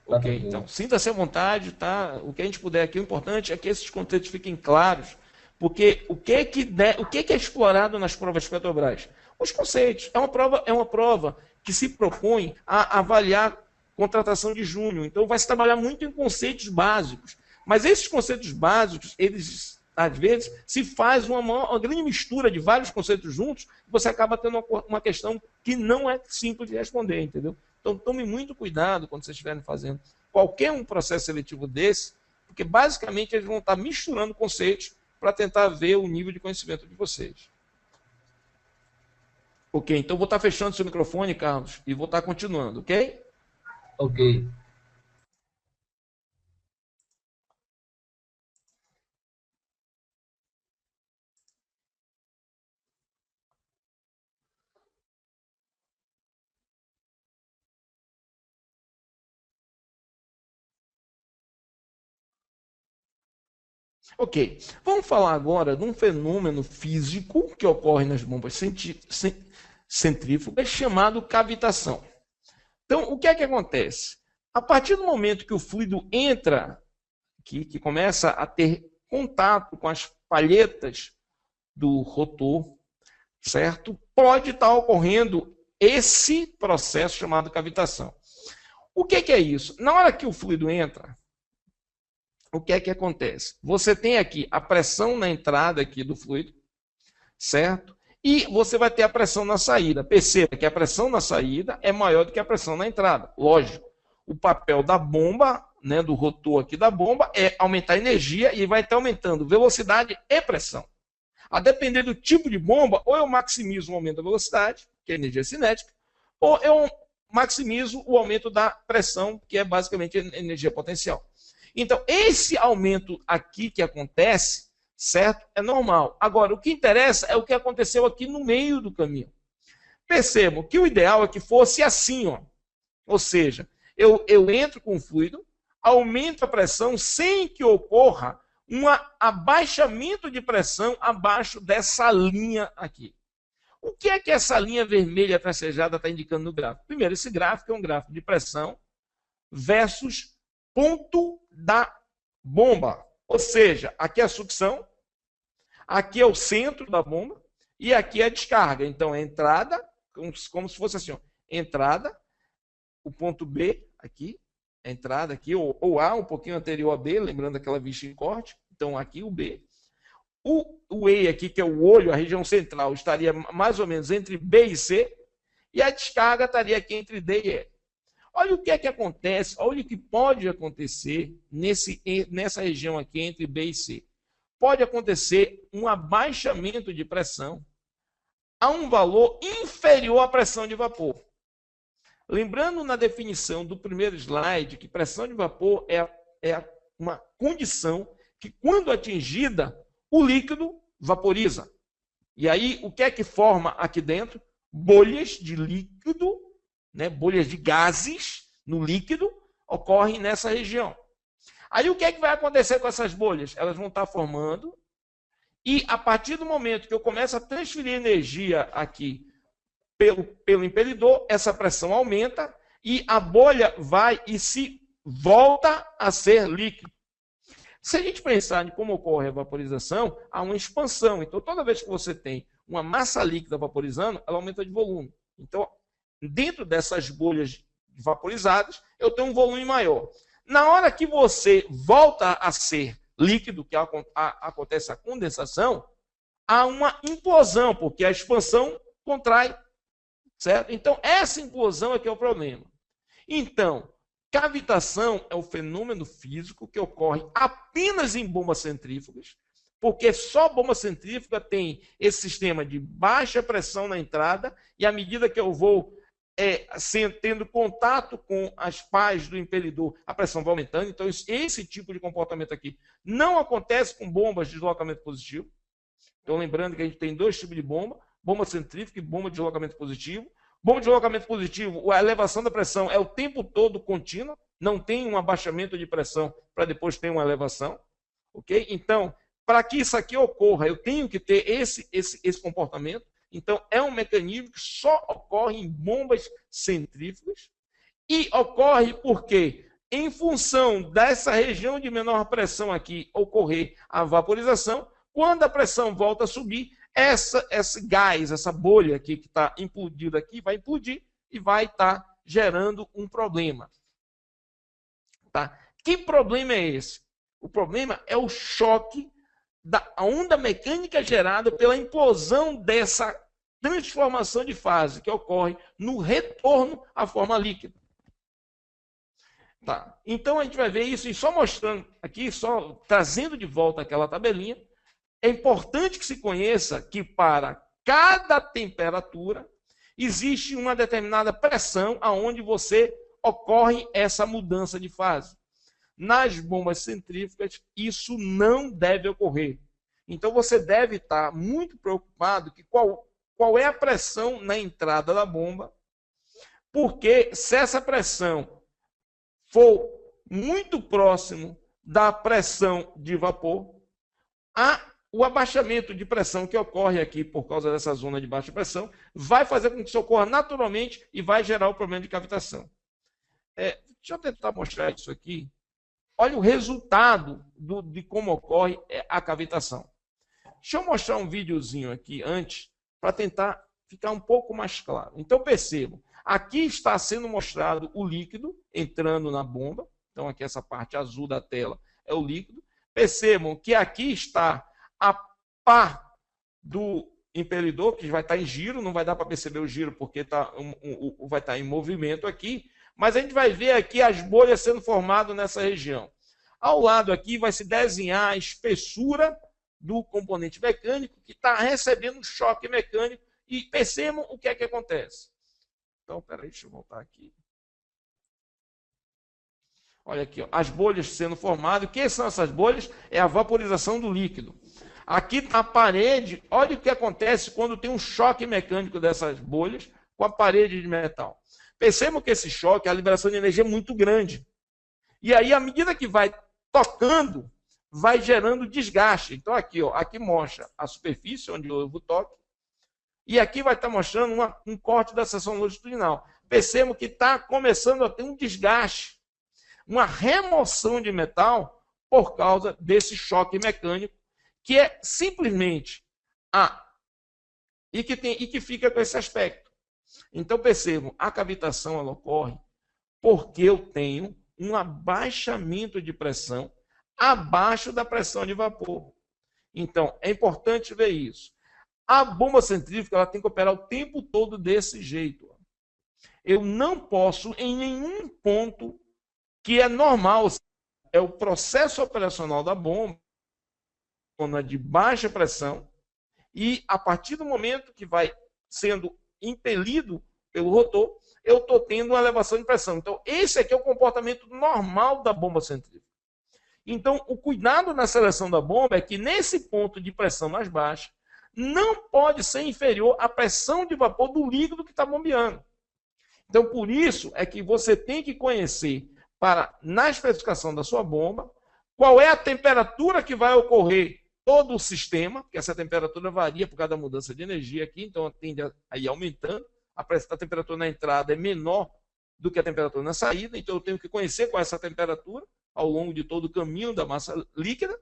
ok, tranquilo. então sinta-se à vontade, tá? O que a gente puder aqui, o importante é que esses conceitos fiquem claros, porque o que é explorado nas provas Petrobras? Os conceitos. É uma prova que se propõe a avaliar contratação de júnior. Então vai se trabalhar muito em conceitos básicos. Mas esses conceitos básicos, eles às vezes se faz uma grande mistura de vários conceitos juntos, e você acaba tendo uma questão que não é simples de responder, entendeu? Então tome muito cuidado quando vocês estiverem fazendo qualquer um processo seletivo desse, porque basicamente eles vão estar misturando conceitos para tentar ver o nível de conhecimento de vocês. Ok, então vou estar fechando seu microfone, Carlos, e vou estar continuando, ok? Ok. Ok, vamos falar agora de um fenômeno físico que ocorre nas bombas centrífugas chamado cavitação. Então, o que é que acontece? A partir do momento que o fluido entra aqui, que começa a ter contato com as palhetas do rotor, certo? Pode estar ocorrendo esse processo chamado cavitação. O que é isso? Na hora que o fluido entra, o que é que acontece? Você tem aqui a pressão na entrada aqui do fluido, certo? E você vai ter a pressão na saída. Perceba que a pressão na saída é maior do que a pressão na entrada. Lógico, o papel da bomba, né, do rotor aqui da bomba, é aumentar a energia e vai estar aumentando velocidade e pressão. A depender do tipo de bomba, ou eu maximizo o aumento da velocidade, que é energia cinética, ou eu maximizo o aumento da pressão, que é basicamente energia potencial. Então, esse aumento aqui que acontece, certo? É normal. Agora, o que interessa é o que aconteceu aqui no meio do caminho. Percebam que o ideal é que fosse assim, ó. Ou seja, eu entro com o fluido, aumento a pressão sem que ocorra um abaixamento de pressão abaixo dessa linha aqui. O que é que essa linha vermelha tracejada está indicando no gráfico? Primeiro, esse gráfico é um gráfico de pressão versus ponto da bomba. Ou seja, aqui é a sucção, aqui é o centro da bomba e aqui é a descarga. Então, é a entrada, como se fosse assim, ó, entrada, o ponto B aqui, a entrada aqui, ou A, um pouquinho anterior a B, lembrando aquela vista em corte. Então, aqui o B. O E aqui, que é o olho, a região central, estaria mais ou menos entre B e C, e a descarga estaria aqui entre D e E. Olha o que é que acontece, olha o que pode acontecer nessa região aqui entre B e C. Pode acontecer um abaixamento de pressão a um valor inferior à pressão de vapor. Lembrando na definição do primeiro slide que pressão de vapor é uma condição que, quando atingida, o líquido vaporiza. E aí, o que é que forma aqui dentro? Bolhas de líquido, né, bolhas de gases no líquido, ocorrem nessa região. Aí, o que é que vai acontecer com essas bolhas? Elas vão estar formando, e a partir do momento que eu começo a transferir energia aqui pelo impelidor, essa pressão aumenta e a bolha vai e se volta a ser líquido. Se a gente pensar em como ocorre a vaporização, há uma expansão. Então, toda vez que você tem uma massa líquida vaporizando, ela aumenta de volume. Então, dentro dessas bolhas vaporizadas, eu tenho um volume maior. Na hora que você volta a ser líquido, que acontece a condensação, há uma implosão, porque a expansão contrai, certo? Então, essa implosão é que é o problema. Então, cavitação é o fenômeno físico que ocorre apenas em bombas centrífugas, porque só bomba centrífuga tem esse sistema de baixa pressão na entrada, e à medida que eu vou tendo contato com as pás do impelidor, a pressão vai aumentando. Então, esse tipo de comportamento aqui não acontece com bombas de deslocamento positivo. Então, lembrando que a gente tem dois tipos de bomba centrífuga e bomba de deslocamento positivo. Bomba de deslocamento positivo, a elevação da pressão é o tempo todo contínua, não tem um abaixamento de pressão para depois ter uma elevação. Ok? Então, para que isso aqui ocorra, eu tenho que ter esse comportamento. Então, é um mecanismo que só ocorre em bombas centrífugas, e ocorre porque, em função dessa região de menor pressão aqui ocorrer a vaporização, quando a pressão volta a subir, esse gás, essa bolha aqui que está implodida aqui, vai implodir e vai estar gerando um problema. Tá? Que problema é esse? O problema é o choque da onda mecânica gerada pela implosão dessa transformação de fase que ocorre no retorno à forma líquida. Tá. Então a gente vai ver isso, e só mostrando aqui, só trazendo de volta aquela tabelinha. É importante que se conheça que para cada temperatura existe uma determinada pressão aonde você ocorre essa mudança de fase. Nas bombas centrífugas, isso não deve ocorrer. Então, você deve estar muito preocupado que qual é a pressão na entrada da bomba, porque se essa pressão for muito próximo da pressão de vapor, o abaixamento de pressão que ocorre aqui por causa dessa zona de baixa pressão vai fazer com que isso ocorra naturalmente e vai gerar o problema de cavitação. Deixa eu tentar mostrar isso aqui. Olha o resultado de como ocorre a cavitação. Deixa eu mostrar um videozinho aqui antes, para tentar ficar um pouco mais claro. Então, percebam, aqui está sendo mostrado o líquido entrando na bomba. Então, aqui essa parte azul da tela é o líquido. Percebam que aqui está a pá do impelidor, que vai estar em giro, não vai dar para perceber o giro, porque vai estar em movimento aqui. Mas a gente vai ver aqui as bolhas sendo formadas nessa região. Ao lado aqui vai se desenhar a espessura do componente mecânico que está recebendo um choque mecânico, e percebam o que é que acontece. Então, peraí, deixa eu voltar aqui. Olha aqui, ó, as bolhas sendo formadas. O que são essas bolhas? É a vaporização do líquido. Aqui na parede, olha o que acontece quando tem um choque mecânico dessas bolhas com a parede de metal. Percebam que esse choque, a liberação de energia é muito grande. E aí, à medida que vai tocando, vai gerando desgaste. Então, aqui, ó, aqui mostra a superfície onde houve o toque. E aqui vai estar mostrando um corte da seção longitudinal. Percebam que está começando a ter um desgaste, uma remoção de metal por causa desse choque mecânico, que é simplesmente e que fica com esse aspecto. Então, percebam, a cavitação ela ocorre porque eu tenho um abaixamento de pressão abaixo da pressão de vapor. Então, é importante ver isso. A bomba centrífuga ela tem que operar o tempo todo desse jeito. Eu não posso, em nenhum ponto que é normal, é o processo operacional da bomba, de baixa pressão, e a partir do momento que vai sendo impelido pelo rotor, eu estou tendo uma elevação de pressão. Então, esse aqui é o comportamento normal da bomba centrífuga. Então, o cuidado na seleção da bomba é que nesse ponto de pressão mais baixa, não pode ser inferior à pressão de vapor do líquido que está bombeando. Então, por isso é que você tem que conhecer, na especificação da sua bomba, qual é a temperatura que vai ocorrer todo o sistema, porque essa temperatura varia por causa da mudança de energia aqui, então tende a ir aumentando. A temperatura na entrada é menor do que a temperatura na saída, então eu tenho que conhecer qual é essa temperatura ao longo de todo o caminho da massa líquida,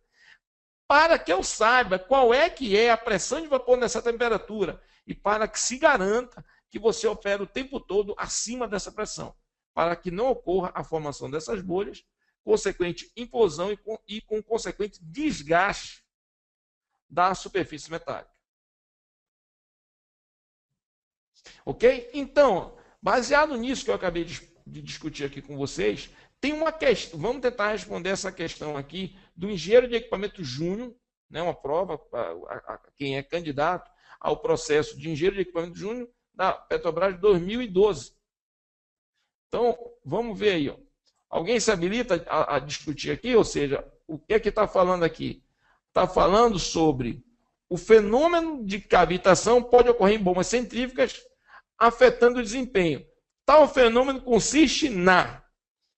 para que eu saiba qual é que é a pressão de vapor nessa temperatura e para que se garanta que você opera o tempo todo acima dessa pressão, para que não ocorra a formação dessas bolhas, consequente implosão e com consequente desgaste da superfície metálica. Ok? Então, baseado nisso que eu acabei de discutir aqui com vocês, tem uma questão, vamos tentar responder essa questão aqui do engenheiro de equipamento júnior, né, uma prova a quem é candidato ao processo de engenheiro de equipamento júnior da Petrobras de 2012. Então, vamos ver aí. Ó. Alguém se habilita a discutir aqui? Ou seja, o que é que está falando aqui? Está falando sobre o fenômeno de cavitação pode ocorrer em bombas centrífugas, afetando o desempenho. Tal fenômeno consiste na...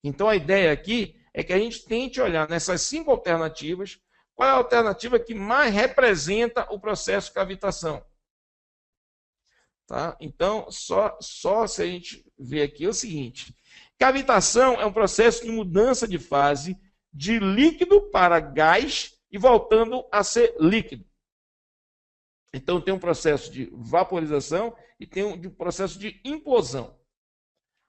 Então, a ideia aqui é que a gente tente olhar nessas 5 alternativas, qual é a alternativa que mais representa o processo de cavitação. Tá? Então, só se a gente ver aqui é o seguinte. Cavitação é um processo de mudança de fase de líquido para gás e voltando a ser líquido. Então, tem um processo de vaporização e tem um processo de implosão.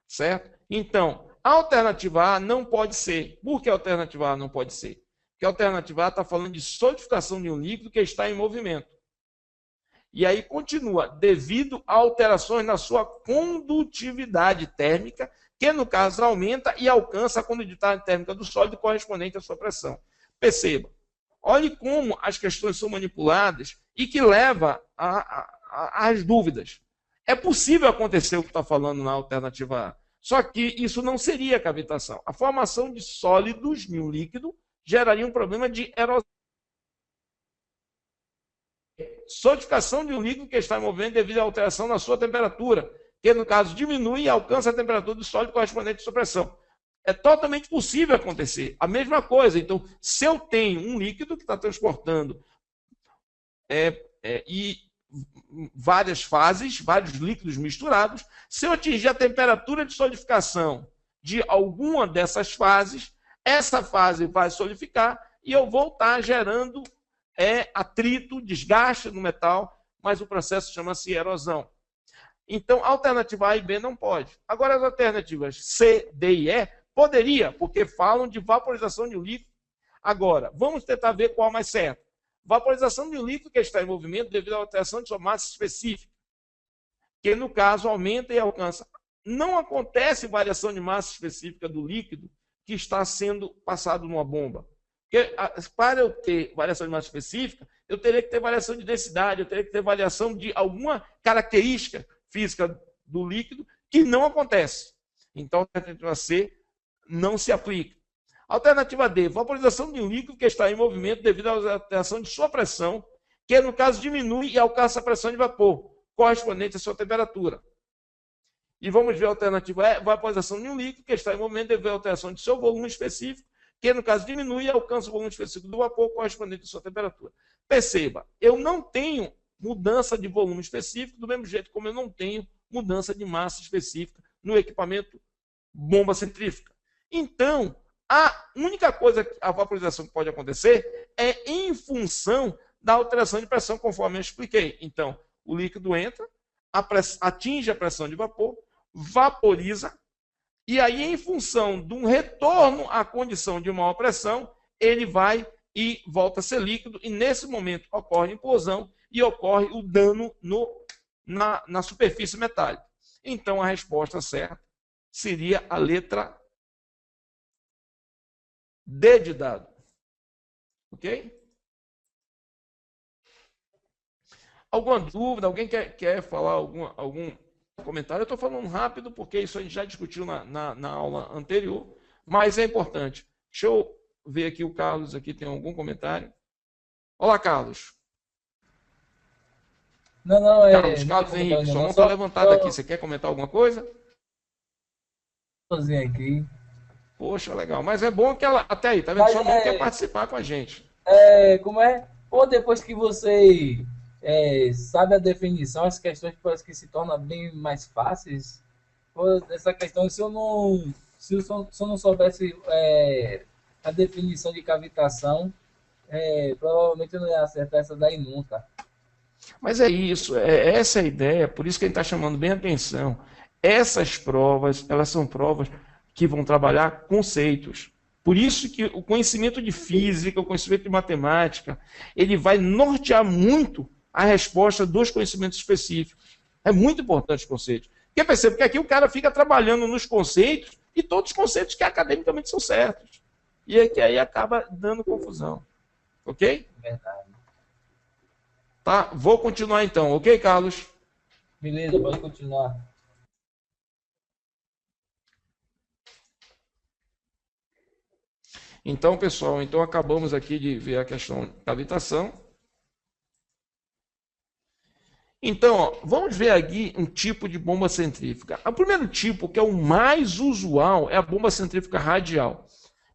Certo? Então, a alternativa A não pode ser. Por que a alternativa A não pode ser? Porque a alternativa A está falando de solidificação de um líquido que está em movimento. E aí continua, devido a alterações na sua condutividade térmica, que no caso aumenta e alcança a condutividade térmica do sólido correspondente à sua pressão. Perceba, olhe como as questões são manipuladas e que leva às dúvidas. É possível acontecer o que está falando na alternativa A, só que isso não seria cavitação. A formação de sólidos em um líquido geraria um problema de erosão. Solidificação de um líquido que está em movimento devido à alteração na sua temperatura, que no caso diminui e alcança a temperatura do sólido correspondente à sua pressão. É totalmente possível acontecer. A mesma coisa. Então, se eu tenho um líquido que está transportando e várias fases, vários líquidos misturados, se eu atingir a temperatura de solidificação de alguma dessas fases, essa fase vai solidificar e eu vou estar gerando atrito, desgaste no metal, mas o processo chama-se erosão. Então, a alternativa A e B não pode. Agora, as alternativas C, D e E poderia, porque falam de vaporização de um líquido. Agora, vamos tentar ver qual é mais certo. Vaporização de um líquido que está em movimento devido à alteração de sua massa específica, que no caso aumenta e alcança. Não acontece variação de massa específica do líquido que está sendo passado numa bomba. Porque, para eu ter variação de massa específica, eu teria que ter variação de densidade, eu teria que ter variação de alguma característica física do líquido que não acontece. Então, a alternativa C não se aplica. Alternativa D, vaporização de um líquido que está em movimento devido à alteração de sua pressão, que no caso diminui e alcança a pressão de vapor, correspondente à sua temperatura. E vamos ver a alternativa E, vaporização de um líquido que está em movimento devido à alteração de seu volume específico, que no caso diminui e alcança o volume específico do vapor correspondente à sua temperatura. Perceba, eu não tenho mudança de volume específico, do mesmo jeito como eu não tenho mudança de massa específica no equipamento bomba centrífuga. Então, a única coisa que a vaporização que pode acontecer é em função da alteração de pressão, conforme eu expliquei. Então, o líquido entra, atinge a pressão de vapor, vaporiza, e aí, em função de um retorno à condição de maior pressão, ele vai e volta a ser líquido, e nesse momento ocorre implosão e ocorre o dano na superfície metálica. Então, a resposta certa seria a letra D de dado. Ok? Alguma dúvida? Alguém quer falar algum comentário? Eu estou falando rápido porque isso a gente já discutiu na aula anterior, mas é importante. Deixa eu ver aqui o Carlos, aqui tem algum comentário. Olá, Carlos. Não, Carlos Henrique, sua mão está levantada aqui. Você quer comentar alguma coisa? Sozinho aqui. Poxa, legal. Mas é bom que ela, até aí, tá vendo? Sua mão quer participar com a gente. Como é? Ou depois que você sabe a definição, as questões parece que se tornam bem mais fáceis. Essa questão, se eu não soubesse a definição de cavitação, provavelmente eu não ia acertar essa daí nunca. Mas é isso, essa é a ideia, por isso que a gente está chamando bem a atenção. Essas provas, elas são provas que vão trabalhar conceitos. Por isso que o conhecimento de física, o conhecimento de matemática, ele vai nortear muito a resposta dos conhecimentos específicos. É muito importante os conceitos. Porque percebe que aqui o cara fica trabalhando nos conceitos e todos os conceitos que academicamente são certos. E é que aí acaba dando confusão. Ok? Verdade. Tá? Vou continuar então, ok, Carlos? Beleza, pode continuar. Então, pessoal, então acabamos aqui de ver a questão da habitação. Então, ó, vamos ver aqui um tipo de bomba centrífuga. O primeiro tipo, que é o mais usual, é a bomba centrífuga radial,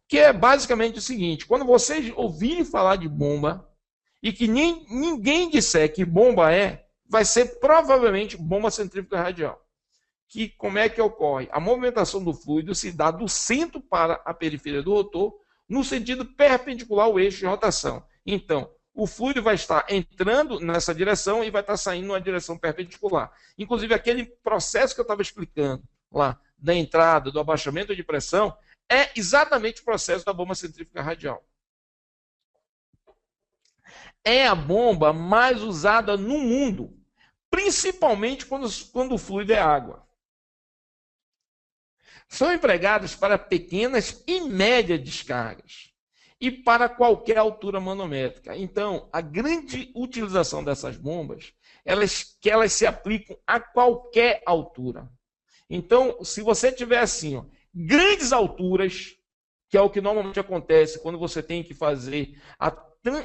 que é basicamente o seguinte: quando vocês ouvirem falar de bomba e que ninguém disser que bomba vai ser provavelmente bomba centrífuga radial. Que como é que ocorre? A movimentação do fluido se dá do centro para a periferia do rotor, no sentido perpendicular ao eixo de rotação. Então, o fluido vai estar entrando nessa direção e vai estar saindo numa direção perpendicular. Inclusive, aquele processo que eu estava explicando lá, da entrada, do abaixamento de pressão, é exatamente o processo da bomba centrífuga radial. É a bomba mais usada no mundo, principalmente quando o fluido é água. São empregadas para pequenas e médias descargas e para qualquer altura manométrica. Então, a grande utilização dessas bombas, que elas se aplicam a qualquer altura. Então, se você tiver assim, ó, grandes alturas, que é o que normalmente acontece quando você tem que fazer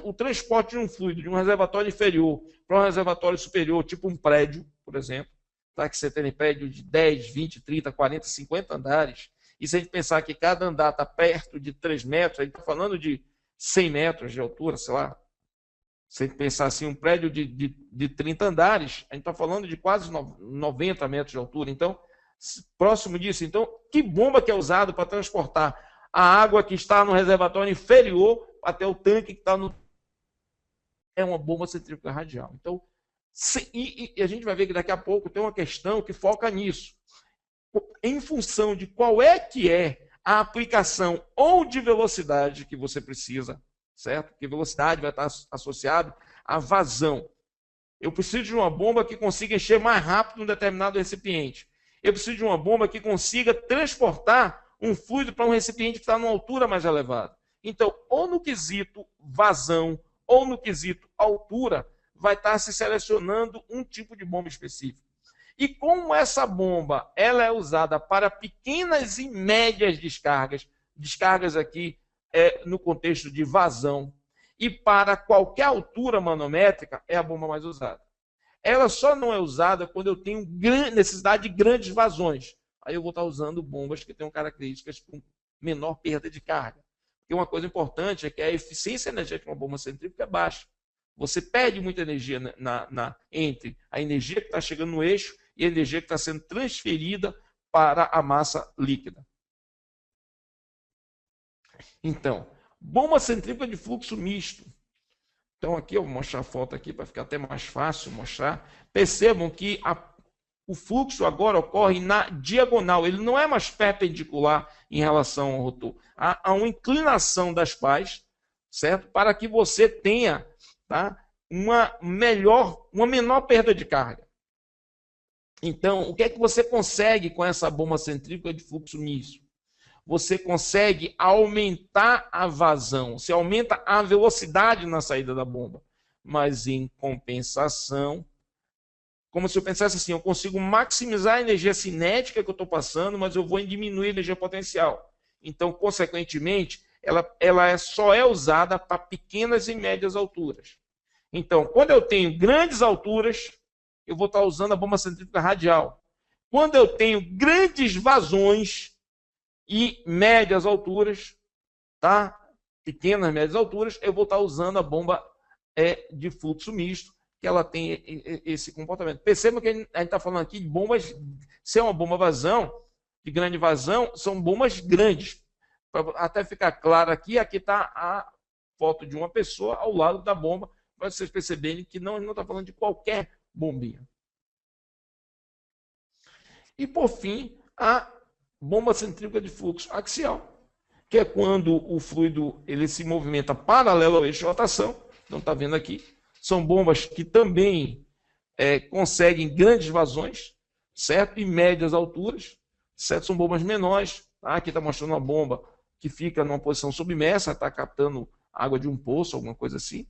o transporte de um fluido de um reservatório inferior para um reservatório superior, tipo um prédio, por exemplo, tá? Que você tem prédio de 10, 20, 30, 40, 50 andares, e se a gente pensar que cada andar está perto de 3 metros, a gente está falando de 100 metros de altura, sei lá. Se a gente pensar assim, um prédio de 30 andares, a gente está falando de quase 90 metros de altura. Então, próximo disso, então, que bomba que é usada para transportar a água que está no reservatório inferior até o tanque que está no... É uma bomba centrífuga radial. Então, e a gente vai ver que daqui a pouco tem uma questão que foca nisso. Em função de qual que é a aplicação ou de velocidade que você precisa, certo? Porque velocidade vai estar associado à vazão. Eu preciso de uma bomba que consiga encher mais rápido um determinado recipiente. Eu preciso de uma bomba que consiga transportar um fluido para um recipiente que está numa altura mais elevada. Então, ou no quesito vazão, ou no quesito altura, vai estar se selecionando um tipo de bomba específico. E como essa bomba ela é usada para pequenas e médias descargas aqui no contexto de vazão, e para qualquer altura manométrica, é a bomba mais usada. Ela só não é usada quando eu tenho necessidade de grandes vazões. Aí eu vou estar usando bombas que tenham características com menor perda de carga. Porque uma coisa importante é que a eficiência energética de uma bomba centrífuga é baixa. Você perde muita energia entre a energia que está chegando no eixo e a energia que está sendo transferida para a massa líquida. Então, bomba centrífuga de fluxo misto. Então, aqui eu vou mostrar a foto aqui para ficar até mais fácil mostrar. Percebam que o fluxo agora ocorre na diagonal, ele não é mais perpendicular em relação ao rotor. Há uma inclinação das pás, certo? Para que você tenha, tá, uma menor perda de carga. Então, o que é que você consegue com essa bomba centrífuga de fluxo misto? Você consegue aumentar a vazão, você aumenta a velocidade na saída da bomba, mas em compensação, como se eu pensasse assim, eu consigo maximizar a energia cinética que eu estou passando, mas eu vou diminuir a energia potencial. Então, consequentemente, ela só é usada para pequenas e médias alturas. Então, quando eu tenho grandes alturas, eu vou estar usando a bomba centrífuga radial. Quando eu tenho grandes vazões e médias alturas, tá? Pequenas, médias alturas, eu vou estar usando a bomba de fluxo misto, que ela tem esse comportamento. Perceba que a gente está falando aqui de bombas, se é uma bomba vazão, de grande vazão, são bombas grandes. Para até ficar claro aqui está a foto de uma pessoa ao lado da bomba, para vocês perceberem que não está falando de qualquer bombinha. E, por fim, a bomba centrífuga de fluxo axial, que é quando o fluido ele se movimenta paralelo ao eixo de rotação. Não está vendo aqui. São bombas que também conseguem grandes vazões, certo? E médias alturas, certo? São bombas menores. Tá? Aqui está mostrando uma bomba que fica numa posição submersa, está captando água de um poço, alguma coisa assim.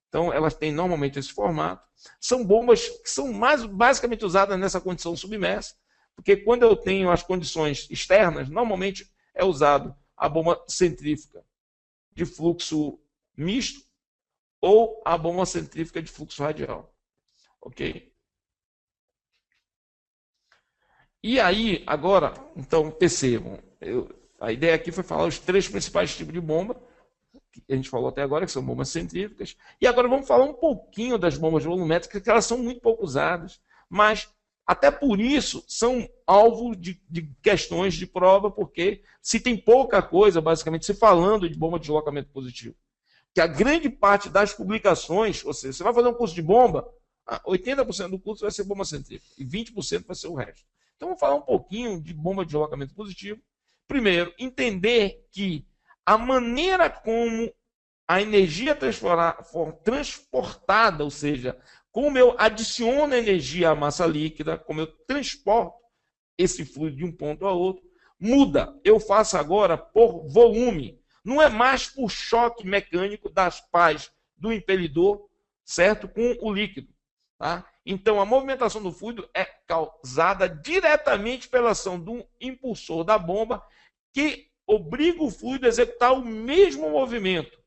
Então, elas têm normalmente esse formato. São bombas que são basicamente usadas nessa condição submersa, porque quando eu tenho as condições externas, normalmente é usado a bomba centrífuga de fluxo misto ou a bomba centrífuga de fluxo radial. Ok? E aí, agora, então, percebam, a ideia aqui foi falar os 3 principais tipos de bomba, que a gente falou até agora, que são bombas centrífugas. E agora vamos falar um pouquinho das bombas volumétricas, que elas são muito pouco usadas, mas até por isso são alvo de questões de prova, porque se tem pouca coisa, basicamente, se falando de bomba de deslocamento positivo. Que a grande parte das publicações, ou seja, você vai fazer um curso de bomba, 80% do curso vai ser bomba centrífuga e 20% vai ser o resto. Então vamos falar um pouquinho de bomba de deslocamento positivo. Primeiro, entender que a maneira como a energia transportada, ou seja, como eu adiciono energia à massa líquida, como eu transporto esse fluido de um ponto a outro, muda. Eu faço agora por volume. Não é mais por choque mecânico das pás do impelidor, certo? Com o líquido. Tá? Então, a movimentação do fluido é causada diretamente pela ação do impulsor da bomba, que obriga o fluido a executar o mesmo movimento.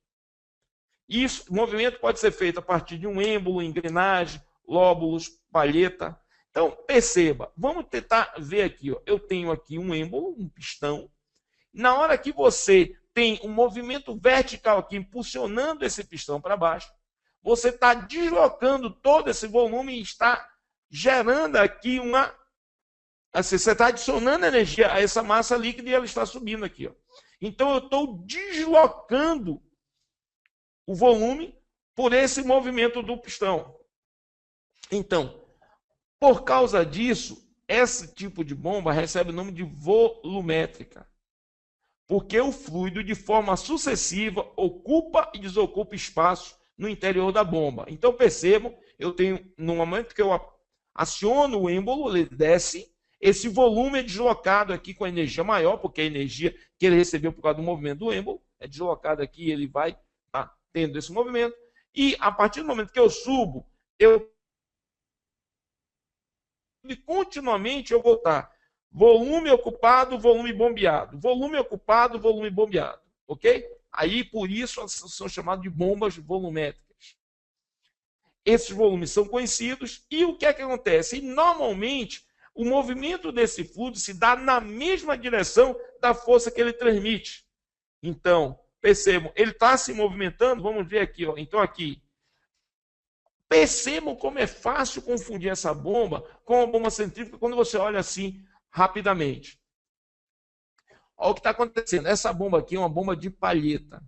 Isso, o movimento pode ser feito a partir de um êmbolo, engrenagem, lóbulos, palheta. Então, perceba, vamos tentar ver aqui. Ó. Eu tenho aqui um êmbolo, um pistão. Na hora que você tem um movimento vertical aqui, impulsionando esse pistão para baixo, você está deslocando todo esse volume e está gerando aqui uma... Assim, você está adicionando energia a essa massa líquida e ela está subindo aqui. Ó. Então, eu estou deslocando o volume por esse movimento do pistão. Então, por causa disso, esse tipo de bomba recebe o nome de volumétrica. Porque o fluido, de forma sucessiva, ocupa e desocupa espaço no interior da bomba. Então, percebam, eu tenho, no momento que eu aciono o êmbolo, ele desce, esse volume é deslocado aqui com a energia maior, porque a energia que ele recebeu por causa do movimento do êmbolo é deslocado aqui, ele vai tendo esse movimento, e a partir do momento que eu subo, continuamente eu vou estar volume ocupado, volume bombeado, volume ocupado, volume bombeado, ok? Aí, por isso, são chamados de bombas volumétricas. Esses volumes são conhecidos, e o que é que acontece? E, normalmente, o movimento desse fluido se dá na mesma direção da força que ele transmite. Então, percebam, ele está se movimentando, vamos ver aqui, ó. Então aqui, percebam como é fácil confundir essa bomba com a bomba centrífuga quando você olha assim rapidamente. Olha o que está acontecendo, essa bomba aqui é uma bomba de palheta.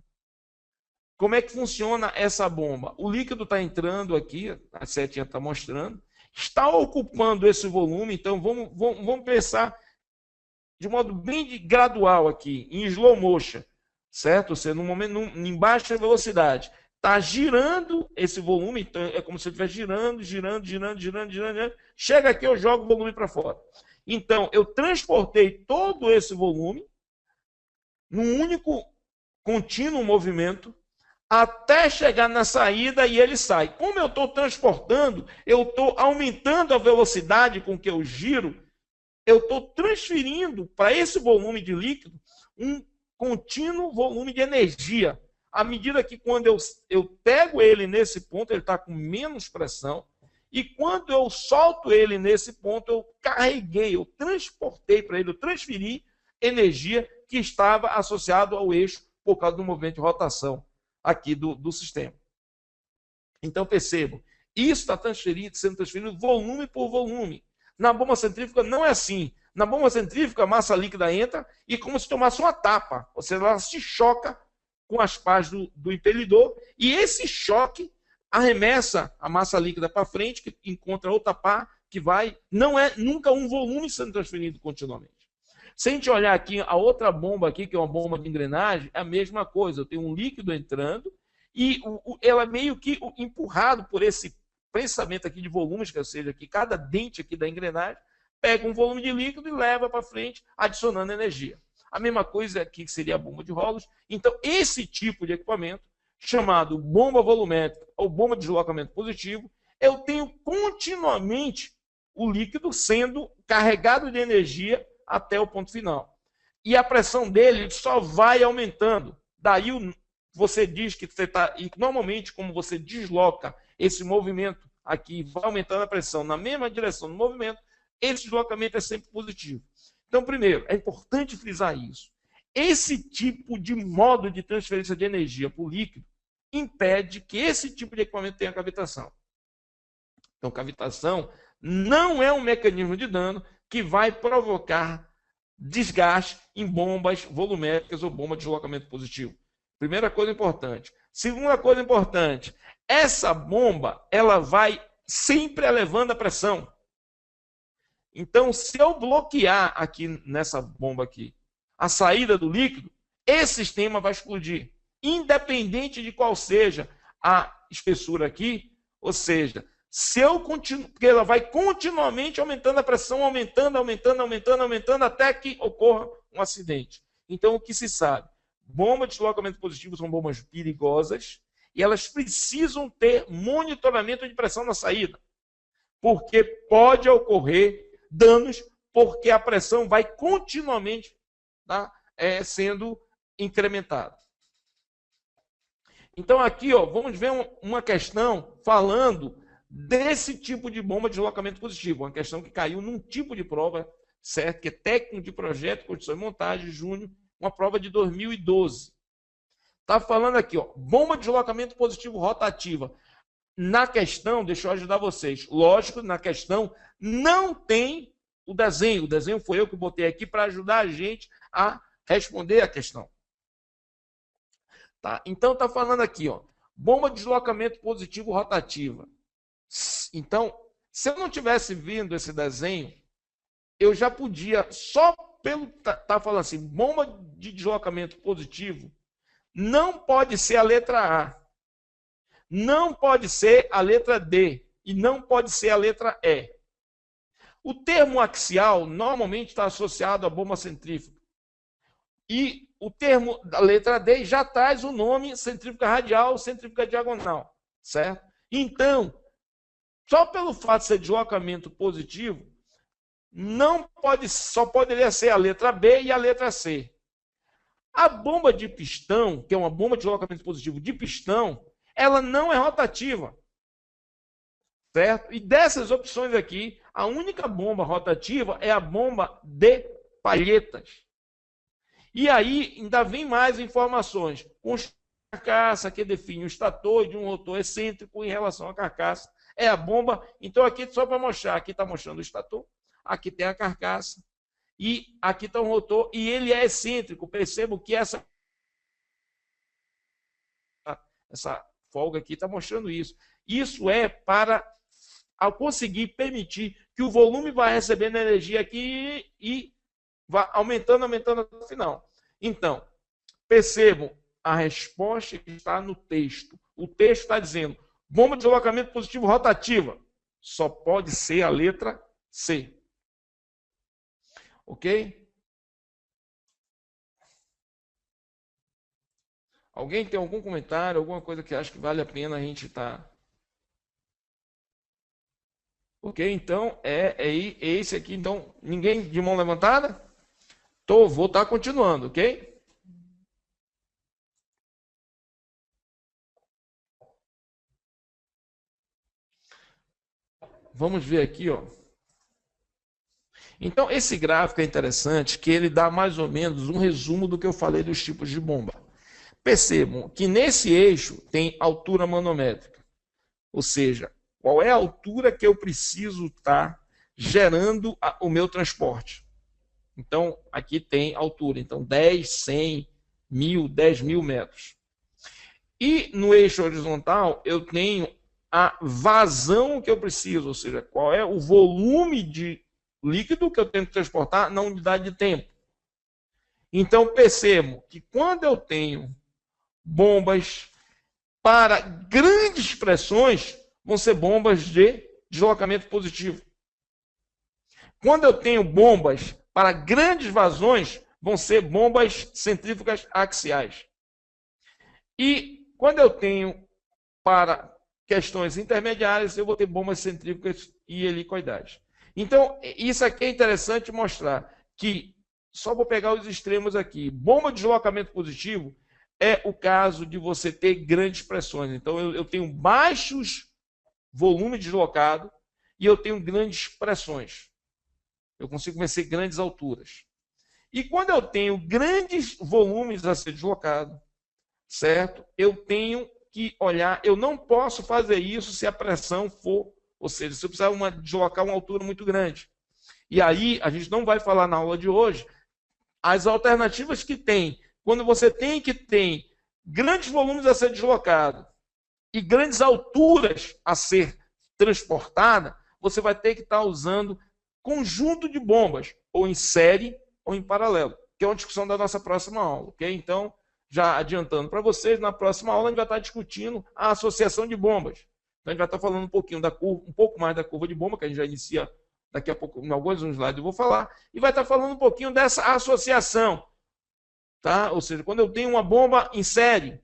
Como é que funciona essa bomba? O líquido está entrando aqui, a setinha está mostrando, está ocupando esse volume. Então, vamos pensar de modo bem gradual aqui, em slow motion, certo? Ou seja, em baixa velocidade. Está girando esse volume, então é como se eu estivesse girando. Chega aqui, eu jogo o volume para fora. Então, eu transportei todo esse volume num único contínuo movimento até chegar na saída e ele sai. Como eu estou transportando, eu estou aumentando a velocidade com que eu giro, eu estou transferindo para esse volume de líquido um contínuo volume de energia. À medida que quando eu pego ele nesse ponto, ele está com menos pressão, e quando eu solto ele nesse ponto, eu carreguei, eu transportei para ele, eu transferi energia que estava associada ao eixo por causa do movimento de rotação aqui do sistema. Então, percebam, isso está sendo transferido volume por volume. Na bomba centrífuga não é assim. Na bomba centrífuga, a massa líquida entra e como se tomasse uma tapa. Ou seja, ela se choca com as pás do impelidor e esse choque arremessa a massa líquida para frente, que encontra outra pá, que vai... Não é nunca um volume sendo transferido continuamente. Se a gente olhar aqui, a outra bomba aqui, que é uma bomba de engrenagem, é a mesma coisa. Eu tenho um líquido entrando e ela é meio que empurrado por esse pensamento aqui de volumes, que ou seja, que cada dente aqui da engrenagem pega um volume de líquido e leva para frente, adicionando energia. A mesma coisa aqui que seria a bomba de rolos. Então, esse tipo de equipamento, chamado bomba volumétrica ou bomba de deslocamento positivo, eu tenho continuamente o líquido sendo carregado de energia até o ponto final. E a pressão dele só vai aumentando. Daí você diz que você está... E normalmente, como você desloca esse movimento aqui, vai aumentando a pressão na mesma direção do movimento, esse deslocamento é sempre positivo. Então, primeiro, é importante frisar isso. Esse tipo de modo de transferência de energia para o líquido impede que esse tipo de equipamento tenha cavitação. Então, cavitação não é um mecanismo de dano que vai provocar desgaste em bombas volumétricas ou bomba de deslocamento positivo. Primeira coisa importante. Segunda coisa importante, essa bomba ela vai sempre elevando a pressão. Então, se eu bloquear aqui nessa bomba aqui a saída do líquido, esse sistema vai explodir, independente de qual seja a espessura aqui, ou seja, se eu continuo, porque ela vai continuamente aumentando a pressão, aumentando, até que ocorra um acidente. Então, o que se sabe? Bombas de deslocamento positivo são bombas perigosas e elas precisam ter monitoramento de pressão na saída, porque pode ocorrer danos, porque a pressão vai continuamente sendo incrementada. Então, aqui vamos ver uma questão falando desse tipo de bomba de deslocamento positivo, uma questão que caiu num tipo de prova, certo? Que é técnico de projeto, construção e montagem, junho, uma prova de 2012. Está falando aqui, bomba de deslocamento positivo rotativa. Na questão, deixa eu ajudar vocês, lógico, na questão não tem o desenho foi eu que botei aqui para ajudar a gente a responder a questão. Tá? Então, está falando aqui, bomba de deslocamento positivo rotativa. Então, se eu não tivesse vindo esse desenho, eu já podia, só pelo... Tá falando assim, bomba de deslocamento positivo não pode ser a letra A, não pode ser a letra D e não pode ser a letra E. O termo axial normalmente está associado à bomba centrífuga. E o termo da letra D já traz o nome centrífuga radial, centrífuga diagonal, certo? Então, só pelo fato de ser deslocamento positivo, só poderia ser a letra B e a letra C. A bomba de pistão, que é uma bomba de deslocamento positivo de pistão, ela não é rotativa, certo? E dessas opções aqui, a única bomba rotativa é a bomba de palhetas. E aí ainda vem mais informações. Com carcaça que define o estator de um rotor excêntrico em relação à carcaça. É a bomba. Então aqui só para mostrar, aqui está mostrando o estator, aqui tem a carcaça e aqui está o rotor e ele é excêntrico. Percebam que essa folga aqui está mostrando isso. Isso é para ao conseguir permitir que o volume vai recebendo energia aqui e vai aumentando até o final. Então, percebam, a resposta está no texto. O texto está dizendo, bomba de deslocamento positivo rotativa. Só pode ser a letra C. Ok? Alguém tem algum comentário, alguma coisa que acha que vale a pena a gente estar... Ok, então é esse aqui. Então, ninguém de mão levantada? Vou estar continuando, ok? Vamos ver aqui, ó. Então, esse gráfico é interessante, que ele dá mais ou menos um resumo do que eu falei dos tipos de bomba. Percebam que nesse eixo tem altura manométrica, ou seja, qual é a altura que eu preciso estar gerando o meu transporte. Então, aqui tem altura, então 10, 100, 1000, 10.000 metros. E no eixo horizontal eu tenho a vazão que eu preciso, ou seja, qual é o volume de líquido que eu tenho que transportar na unidade de tempo. Então, percebo que quando eu tenho bombas para grandes pressões, vão ser bombas de deslocamento positivo. Quando eu tenho bombas para grandes vazões, vão ser bombas centrífugas axiais. E quando eu tenho para questões intermediárias, eu vou ter bombas centrífugas e helicoidais. Então, isso aqui é interessante mostrar que, só vou pegar os extremos aqui, bomba de deslocamento positivo é o caso de você ter grandes pressões. Então, eu tenho baixos volumes deslocados e eu tenho grandes pressões. Eu consigo vencer grandes alturas. E quando eu tenho grandes volumes a ser deslocado, certo? Eu tenho que olhar, eu não posso fazer isso se a pressão for, ou seja, se eu precisar deslocar uma altura muito grande. E aí, a gente não vai falar na aula de hoje, as alternativas que tem, quando você tem que ter grandes volumes a ser deslocado e grandes alturas a ser transportada, você vai ter que estar usando conjunto de bombas, ou em série ou em paralelo, que é uma discussão da nossa próxima aula, ok? Então, já adiantando para vocês, na próxima aula a gente vai estar discutindo a associação de bombas. Então, a gente vai estar falando um pouquinho da curva, um pouco mais da curva de bomba, que a gente já inicia daqui a pouco, em alguns slides eu vou falar, e vai estar falando um pouquinho dessa associação, tá? Ou seja, quando eu tenho uma bomba em série,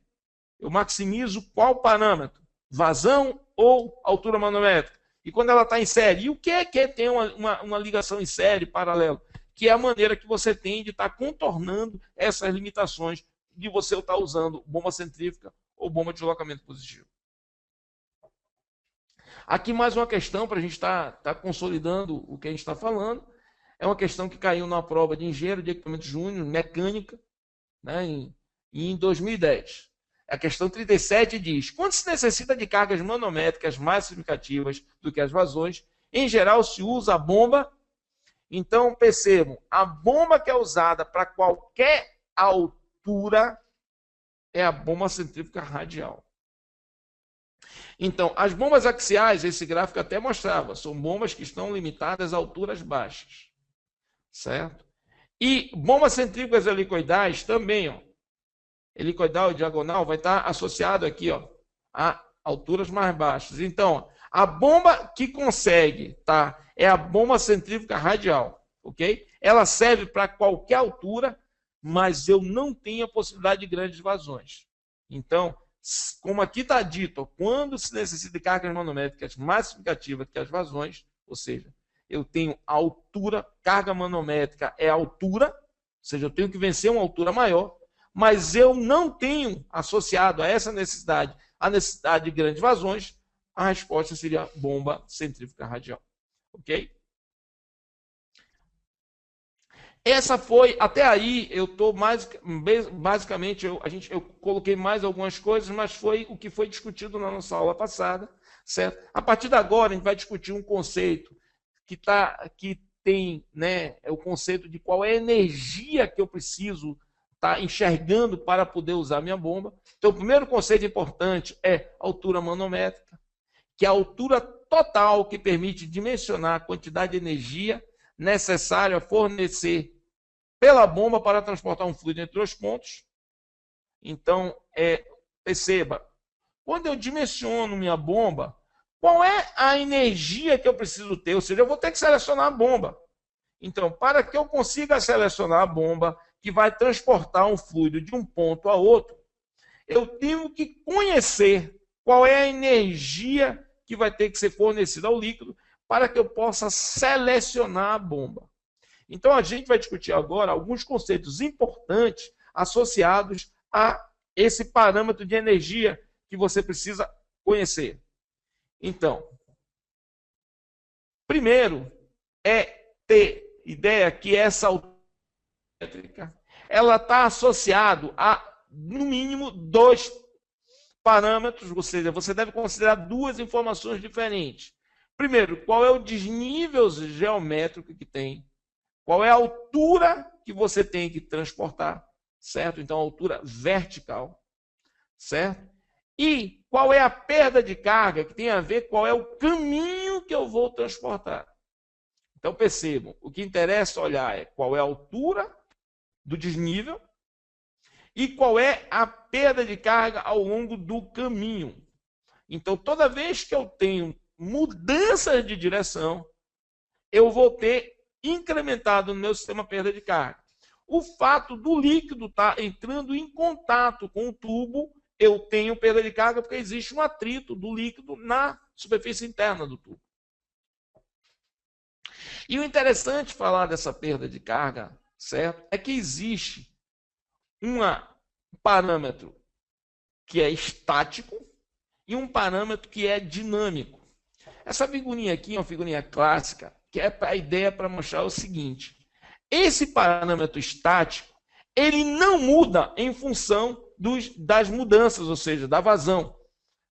eu maximizo qual parâmetro? Vazão ou altura manométrica? E quando ela está em série, e o que é ter uma ligação em série, paralelo? Que é a maneira que você tem de estar contornando essas limitações de você estar usando bomba centrífuga ou bomba de deslocamento positivo. Aqui mais uma questão para a gente estar consolidando o que a gente está falando. É uma questão que caiu na prova de engenheiro de equipamento júnior, mecânica, né, em 2010. A questão 37 diz, quando se necessita de cargas manométricas mais significativas do que as vazões, em geral se usa a bomba. Então, percebam, a bomba que é usada para qualquer altura é a bomba centrífuga radial. Então, as bombas axiais, esse gráfico até mostrava, são bombas que estão limitadas a alturas baixas, certo? E bombas centrífugas helicoidais também, ó, helicoidal e diagonal vai estar associado aqui, ó, a alturas mais baixas. Então, a bomba que consegue, tá, é a bomba centrífuga radial, ok? Ela serve para qualquer altura, mas eu não tenho a possibilidade de grandes vazões. Então, como aqui está dito, quando se necessita de cargas manométricas mais significativas que as vazões, ou seja, eu tenho altura, carga manométrica é altura, ou seja, eu tenho que vencer uma altura maior, mas eu não tenho associado a essa necessidade a necessidade de grandes vazões, a resposta seria bomba centrífuga radial. Ok? Essa foi, até aí, eu estou basicamente, eu coloquei mais algumas coisas, mas foi o que foi discutido na nossa aula passada, certo? A partir de agora, a gente vai discutir um conceito que tem, né, é o conceito de qual é a energia que eu preciso estar enxergando para poder usar minha bomba. Então, o primeiro conceito importante é altura manométrica, que é a altura total que permite dimensionar a quantidade de energia necessária a fornecer pela bomba para transportar um fluido entre os pontos. Então, perceba, quando eu dimensiono minha bomba, qual é a energia que eu preciso ter? Ou seja, eu vou ter que selecionar a bomba. Então, para que eu consiga selecionar a bomba que vai transportar um fluido de um ponto a outro, eu tenho que conhecer qual é a energia que vai ter que ser fornecida ao líquido para que eu possa selecionar a bomba. Então, a gente vai discutir agora alguns conceitos importantes associados a esse parâmetro de energia que você precisa conhecer. Então, primeiro é ter ideia que essa altura elétrica ela está associada a, no mínimo, 2 parâmetros, ou seja, você deve considerar 2 informações diferentes. Primeiro, qual é o desnível geométrico que tem, qual é a altura que você tem que transportar, certo? Então, a altura vertical, certo? E qual é a perda de carga, que tem a ver qual é o caminho que eu vou transportar. Então, percebam, o que interessa olhar é qual é a altura do desnível e qual é a perda de carga ao longo do caminho. Então, toda vez que eu tenho mudanças de direção, eu vou ter incrementado no meu sistema perda de carga. O fato do líquido estar entrando em contato com o tubo, eu tenho perda de carga porque existe um atrito do líquido na superfície interna do tubo. E o interessante falar dessa perda de carga, certo, é que existe um parâmetro que é estático e um parâmetro que é dinâmico. Essa figurinha aqui é uma figurinha clássica, que é a ideia para mostrar o seguinte: esse parâmetro estático, ele não muda em função das mudanças, ou seja, da vazão.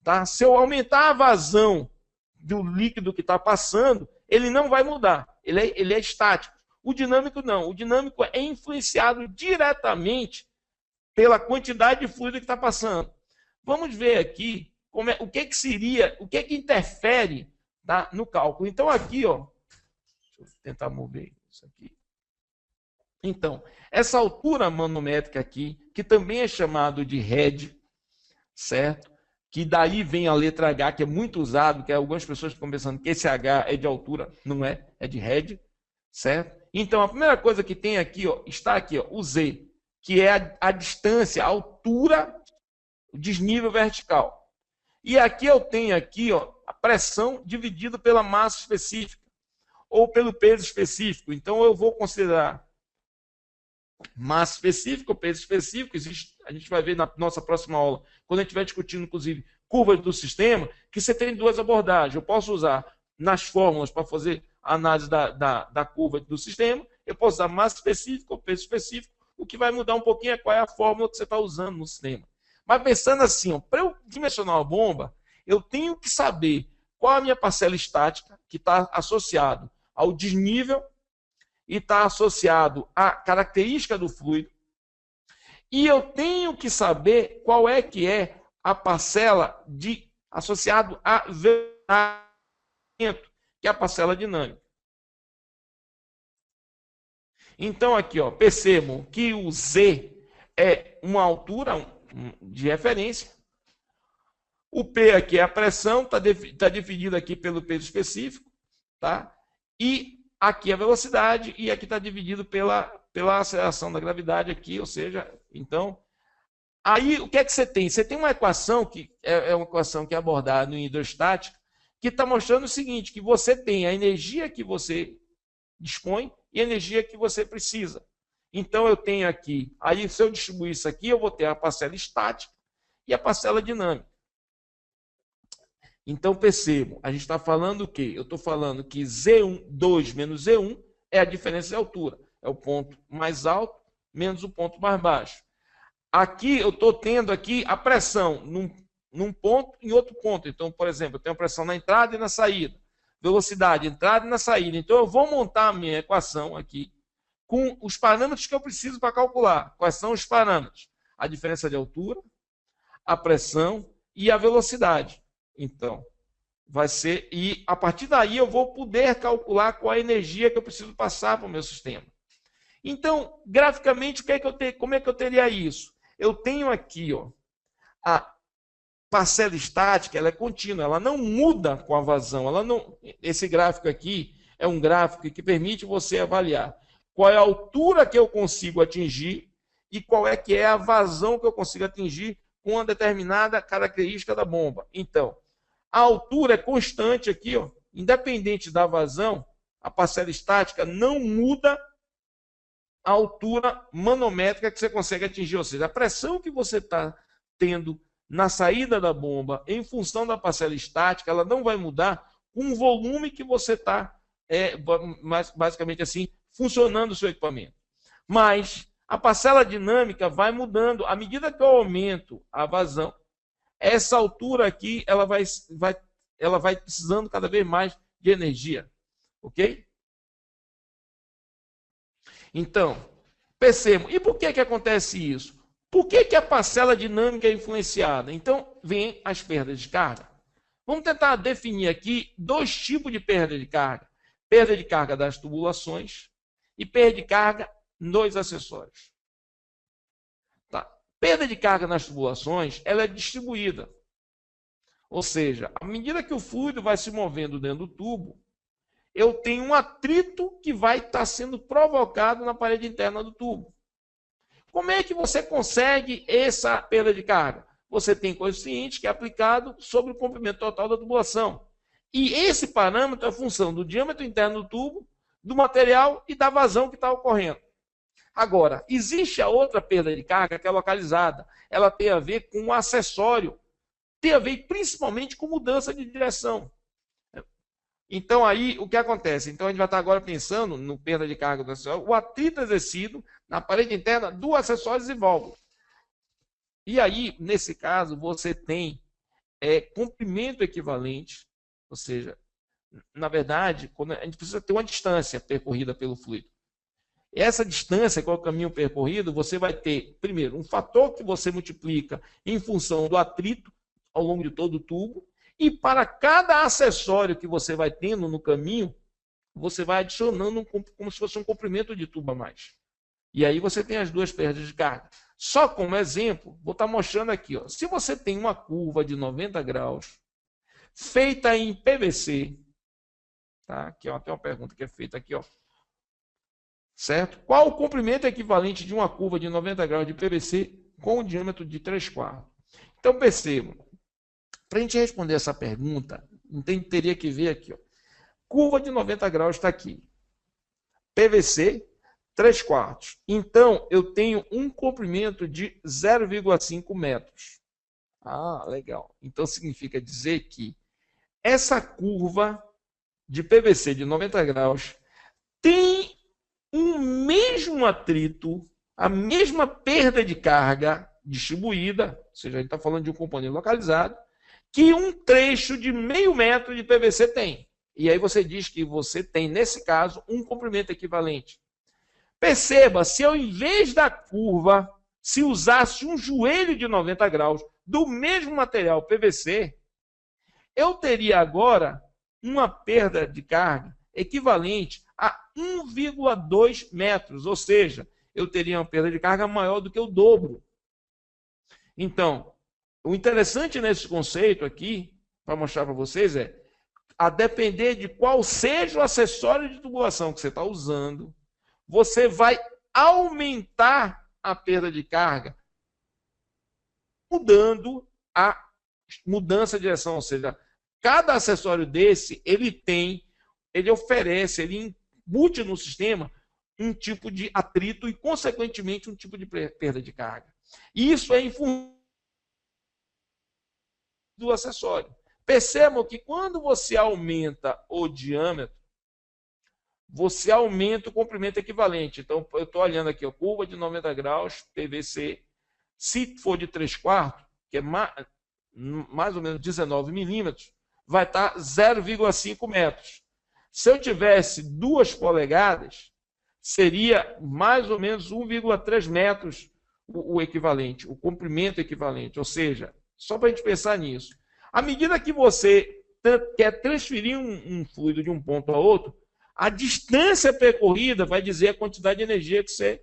Tá? Se eu aumentar a vazão do líquido que está passando, ele não vai mudar, ele é estático. O dinâmico não, o dinâmico é influenciado diretamente pela quantidade de fluido que está passando. Vamos ver aqui o que seria, o que interfere, tá, no cálculo. Então aqui, ó, deixa eu tentar mover isso aqui. Então, essa altura manométrica aqui, que também é chamado de head, certo? Que daí vem a letra H, que é muito usado, que algumas pessoas ficam pensando que esse H é de altura, não é, é de head, certo? Então, a primeira coisa que tem aqui, ó, está aqui, ó, o Z, que é a distância, a altura, o desnível vertical. E aqui eu tenho aqui, ó, a pressão dividida pela massa específica ou pelo peso específico. Então, eu vou considerar massa específica ou peso específico. A gente vai ver na nossa próxima aula, quando a gente estiver discutindo, inclusive, curvas do sistema, que você tem 2 abordagens. Eu posso usar nas fórmulas para fazer a análise da curva do sistema, eu posso usar massa específica ou peso específico. O que vai mudar um pouquinho é qual é a fórmula que você está usando no sistema. Mas pensando assim, para eu dimensionar uma bomba, eu tenho que saber qual a minha parcela estática, que está associado ao desnível e está associado à característica do fluido. E eu tenho que saber qual é que é a parcela associado a velocidade, que é a parcela dinâmica. Então, aqui, ó, percebam que o Z é uma altura de referência. O P aqui é a pressão, está dividido aqui pelo peso específico, tá? E aqui a velocidade, e aqui está dividido pela aceleração da gravidade aqui, ou seja, então, aí o que é que você tem? Você tem uma equação que é uma equação que é abordada no hidrostática, que está mostrando o seguinte, que você tem a energia que você dispõe e a energia que você precisa. Então, eu tenho aqui, aí se eu distribuir isso aqui, eu vou ter a parcela estática e a parcela dinâmica. Então, percebam, a gente está falando o quê? Eu estou falando que Z2 menos Z1 é a diferença de altura. É o ponto mais alto menos o ponto mais baixo. Aqui, eu estou tendo aqui a pressão num ponto e em outro ponto. Então, por exemplo, eu tenho a pressão na entrada e na saída. Velocidade, entrada e na saída. Então, eu vou montar a minha equação aqui com os parâmetros que eu preciso para calcular. Quais são os parâmetros? A diferença de altura, a pressão e a velocidade. Então, Vai ser, e a partir daí eu vou poder calcular qual a energia que eu preciso passar para o meu sistema. Então, graficamente, como é que eu teria isso? Eu tenho aqui, ó, a parcela estática, ela é contínua, ela não muda com a vazão. Esse gráfico aqui é um gráfico que permite você avaliar qual é a altura que eu consigo atingir e qual é que é a vazão que eu consigo atingir com uma determinada característica da bomba. Então, a altura é constante aqui, ó, independente da vazão, a parcela estática não muda a altura manométrica que você consegue atingir, ou seja, a pressão que você está tendo na saída da bomba, em função da parcela estática, ela não vai mudar com o volume que você está, basicamente assim, funcionando o seu equipamento. Mas a parcela dinâmica vai mudando. À medida que eu aumento a vazão, essa altura aqui ela vai precisando cada vez mais de energia. Ok? Então, percebam. E por que acontece isso? Por que a parcela dinâmica é influenciada? Então, vem as perdas de carga. Vamos tentar definir aqui dois tipos de perda de carga. Perda de carga das tubulações e perda de carga nos acessórios. Tá. Perda de carga nas tubulações, ela é distribuída. Ou seja, à medida que o fluido vai se movendo dentro do tubo, eu tenho um atrito que vai estar sendo provocado na parede interna do tubo. Como é que você consegue essa perda de carga? Você tem coeficiente que é aplicado sobre o comprimento total da tubulação. E esse parâmetro é a função do diâmetro interno do tubo, do material e da vazão que está ocorrendo. Agora, existe a outra perda de carga que é localizada. Ela tem a ver com o acessório. Tem a ver principalmente com mudança de direção. Então, aí, o que acontece? Então, a gente vai estar agora pensando no perda de carga do acessório, o atrito exercido na parede interna do acessórios e válvulas. E aí, nesse caso, você tem comprimento equivalente, ou seja, na verdade, quando a gente precisa ter uma distância percorrida pelo fluido. Essa distância, qual é o caminho percorrido, você vai ter, primeiro, um fator que você multiplica em função do atrito ao longo de todo o tubo, e para cada acessório que você vai tendo no caminho, você vai adicionando como se fosse um comprimento de tubo a mais. E aí você tem as duas perdas de carga. Só como exemplo, vou estar mostrando aqui. Ó, se você tem uma curva de 90 graus, feita em PVC, tá? Aqui ó, tem uma pergunta que é feita aqui, ó. Certo? Qual o comprimento equivalente de uma curva de 90 graus de PVC com o diâmetro de 3/4? Então percebam, para a gente responder essa pergunta, teria que ver aqui. Ó. Curva de 90 graus está aqui. PVC, 3/4. Então, eu tenho um comprimento de 0,5 metros. Ah, legal. Então, significa dizer que essa curva de PVC de 90 graus tem o mesmo atrito, a mesma perda de carga distribuída, ou seja, a gente está falando de um componente localizado, que um trecho de meio metro de PVC tem. E aí você diz que você tem, nesse caso, um comprimento equivalente. Perceba, se eu, em vez da curva, se usasse um joelho de 90 graus do mesmo material PVC, eu teria agora uma perda de carga equivalente a 1,2 metros, ou seja, eu teria uma perda de carga maior do que o dobro. Então, o interessante nesse conceito aqui, para mostrar para vocês, a depender de qual seja o acessório de tubulação que você está usando, você vai aumentar a perda de carga, mudando a mudança de direção, ou seja, cada acessório desse, ele oferece, ele embute no sistema um tipo de atrito e, consequentemente, um tipo de perda de carga. Isso é em função do acessório. Percebam que quando você aumenta o diâmetro, você aumenta o comprimento equivalente. Então, eu estou olhando aqui, a curva de 90 graus, PVC, se for de 3/4, que é mais ou menos 19 milímetros, vai estar 0,5 metros. Se eu tivesse 2 polegadas, seria mais ou menos 1,3 metros o equivalente, o comprimento equivalente. Ou seja, só para a gente pensar nisso. À medida que você quer transferir um fluido de um ponto a outro, a distância percorrida vai dizer a quantidade de energia que você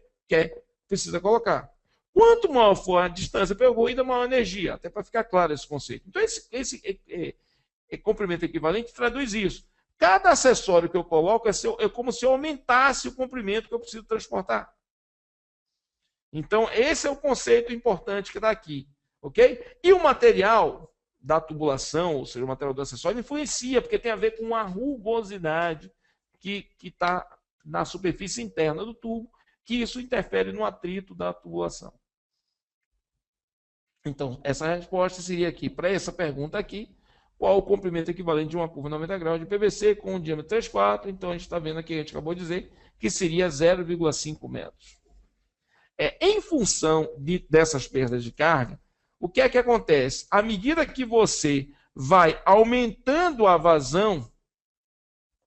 precisa colocar. Quanto maior for a distância percorrida, maior a energia. Até para ficar claro esse conceito. Então, esse comprimento equivalente traduz isso. Cada acessório que eu coloco é como se eu aumentasse o comprimento que eu preciso transportar. Então, esse é o conceito importante que está aqui. Ok? E o material da tubulação, ou seja, o material do acessório, influencia, porque tem a ver com a rugosidade que está na superfície interna do tubo, que isso interfere no atrito da tubulação. Então, essa resposta seria aqui, para essa pergunta aqui, qual o comprimento equivalente de uma curva 90 graus de PVC com um diâmetro 3/4? Então, a gente está vendo aqui, a gente acabou de dizer, que seria 0,5 metros. Em função dessas perdas de carga, o que é que acontece? À medida que você vai aumentando a vazão,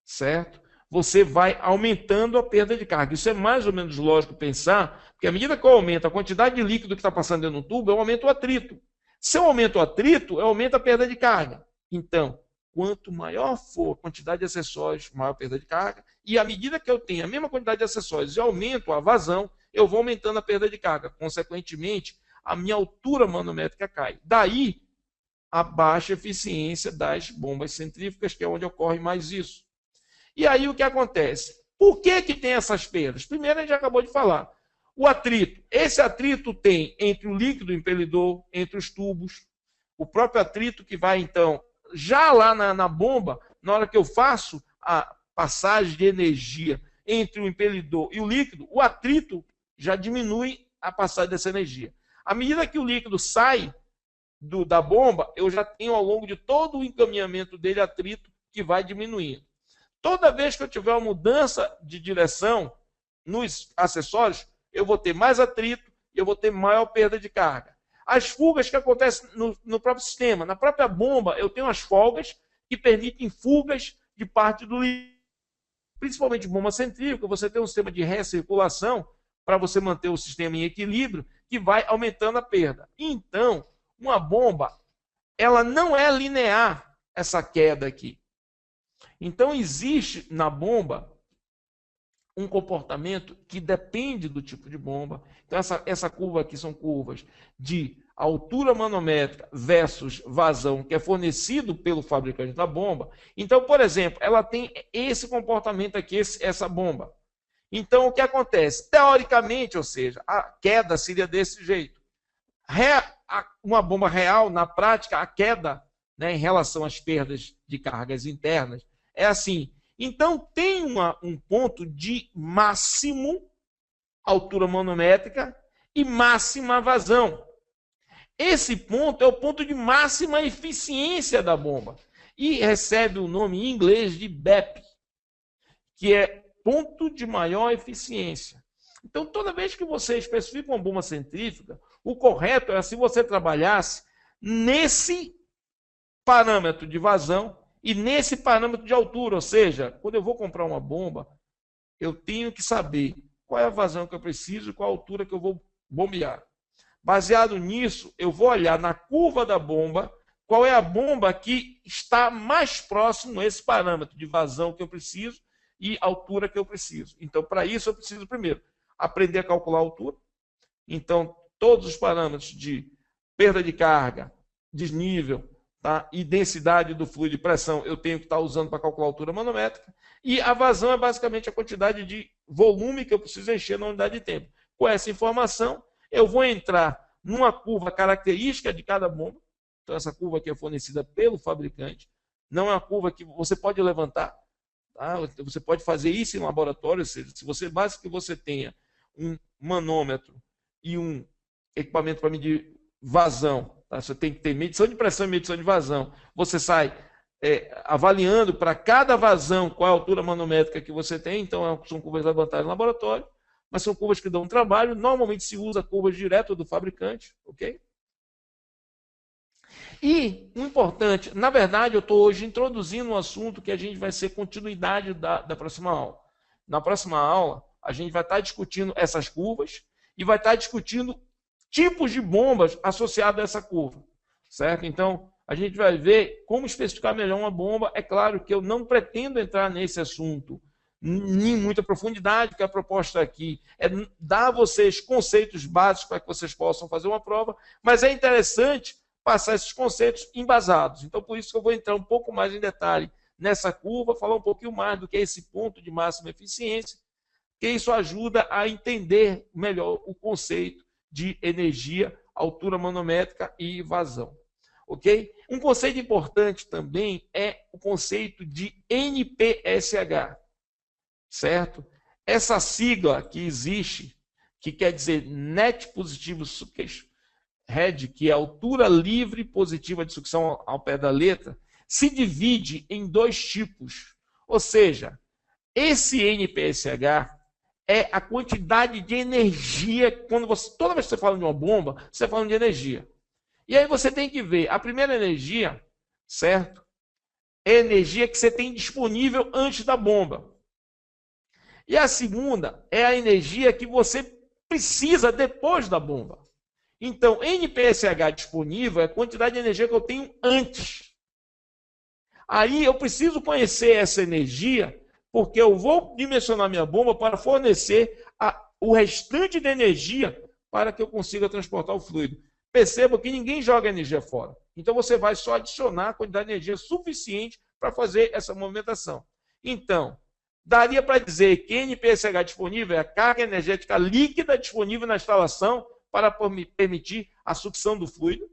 certo? Você vai aumentando a perda de carga. Isso é mais ou menos lógico pensar, porque à medida que eu aumento a quantidade de líquido que está passando dentro do tubo, eu aumento o atrito. Se eu aumento o atrito, eu aumento a perda de carga. Então, quanto maior for a quantidade de acessórios, maior a perda de carga. E à medida que eu tenho a mesma quantidade de acessórios e aumento a vazão, eu vou aumentando a perda de carga. Consequentemente, a minha altura manométrica cai. Daí, a baixa eficiência das bombas centrífugas, que é onde ocorre mais isso. E aí o que acontece? Por que tem essas perdas? Primeiro, a gente acabou de falar. O atrito. Esse atrito tem entre o líquido impelidor, entre os tubos, o próprio atrito que vai, então, já lá na bomba, na hora que eu faço a passagem de energia entre o impelidor e o líquido, o atrito já diminui a passagem dessa energia. À medida que o líquido sai da bomba, eu já tenho ao longo de todo o encaminhamento dele atrito que vai diminuindo. Toda vez que eu tiver uma mudança de direção nos acessórios, eu vou ter mais atrito e eu vou ter maior perda de carga. As fugas que acontecem no próprio sistema, na própria bomba, eu tenho as folgas que permitem fugas de parte do líquido. Principalmente bomba centrífuga, você tem um sistema de recirculação para você manter o sistema em equilíbrio, que vai aumentando a perda. Então, uma bomba, ela não é linear, essa queda aqui. Então, existe na bomba um comportamento que depende do tipo de bomba. Então, essa curva aqui são curvas de altura manométrica versus vazão, que é fornecido pelo fabricante da bomba. Então, por exemplo, ela tem esse comportamento aqui, essa bomba. Então, o que acontece? Teoricamente, ou seja, a queda seria desse jeito. Uma bomba real, na prática, a queda, né, em relação às perdas de cargas internas, é assim. Então, tem um ponto de máximo altura manométrica e máxima vazão. Esse ponto é o ponto de máxima eficiência da bomba. E recebe o nome em inglês de BEP, que é ponto de maior eficiência. Então, toda vez que você especifica uma bomba centrífuga, o correto é se você trabalhasse nesse parâmetro de vazão e nesse parâmetro de altura. Ou seja, quando eu vou comprar uma bomba, eu tenho que saber qual é a vazão que eu preciso e qual a altura que eu vou bombear. Baseado nisso, eu vou olhar na curva da bomba qual é a bomba que está mais próximo a esse parâmetro de vazão que eu preciso e altura que eu preciso. Então, para isso, eu preciso primeiro aprender a calcular a altura. Então, todos os parâmetros de perda de carga, desnível, tá, e densidade do fluido e pressão eu tenho que estar usando para calcular a altura manométrica. E a vazão é basicamente a quantidade de volume que eu preciso encher na unidade de tempo. Com essa informação, eu vou entrar numa curva característica de cada bomba. Então, essa curva aqui é fornecida pelo fabricante. Não é uma curva que você pode levantar. Tá? Você pode fazer isso em laboratório. Ou seja, se você, basta que você tenha um manômetro e um equipamento para medir vazão. Tá? Você tem que ter medição de pressão e medição de vazão. Você sai avaliando para cada vazão qual é a altura manométrica que você tem. Então, são curvas levantadas em laboratório. Mas são curvas que dão trabalho. Normalmente se usa curvas direto do fabricante, ok? E o importante, na verdade, eu estou hoje introduzindo um assunto que a gente vai ser continuidade da próxima aula. Na próxima aula, a gente vai estar discutindo essas curvas e vai estar discutindo tipos de bombas associadas a essa curva, certo? Então, a gente vai ver como especificar melhor uma bomba. É claro que eu não pretendo entrar nesse assunto em muita profundidade, porque a proposta aqui é dar a vocês conceitos básicos para que vocês possam fazer uma prova, mas é interessante passar esses conceitos embasados. Então, por isso que eu vou entrar um pouco mais em detalhe nessa curva, falar um pouquinho mais do que é esse ponto de máxima eficiência, que isso ajuda a entender melhor o conceito de energia, altura manométrica e vazão. Ok? Um conceito importante também é o conceito de NPSH, certo? Essa sigla que existe, que quer dizer Net Positivo Head, que é a altura livre positiva de sucção ao pé da letra, se divide em dois tipos. Ou seja, esse NPSH é a quantidade de energia, toda vez que você fala de uma bomba, você está falando de energia. E aí você tem que ver, a primeira energia, certo? É a energia que você tem disponível antes da bomba. E a segunda é a energia que você precisa depois da bomba. Então, NPSH disponível é a quantidade de energia que eu tenho antes. Aí eu preciso conhecer essa energia, porque eu vou dimensionar minha bomba para fornecer o restante de energia para que eu consiga transportar o fluido. Perceba que ninguém joga energia fora. Então você vai só adicionar a quantidade de energia suficiente para fazer essa movimentação. Então, daria para dizer que NPSH disponível é a carga energética líquida disponível na instalação para permitir a sucção do fluido.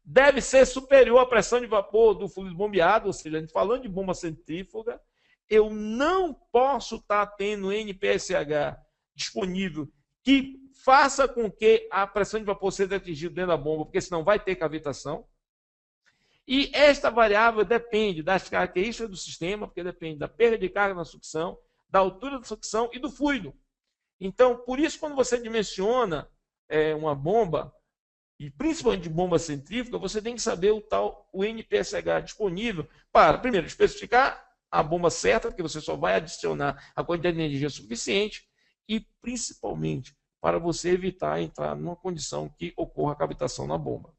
Deve ser superior à pressão de vapor do fluido bombeado, ou seja, a gente falando de bomba centrífuga, eu não posso estar tendo NPSH disponível que faça com que a pressão de vapor seja atingida dentro da bomba, porque senão vai ter cavitação. E esta variável depende das características do sistema, porque depende da perda de carga na sucção, da altura da sucção e do fluido. Então, por isso, quando você dimensiona uma bomba, e principalmente de bomba centrífuga, você tem que saber o NPSH disponível para, primeiro, especificar a bomba certa, porque você só vai adicionar a quantidade de energia suficiente, e principalmente para você evitar entrar numa condição que ocorra a cavitação na bomba.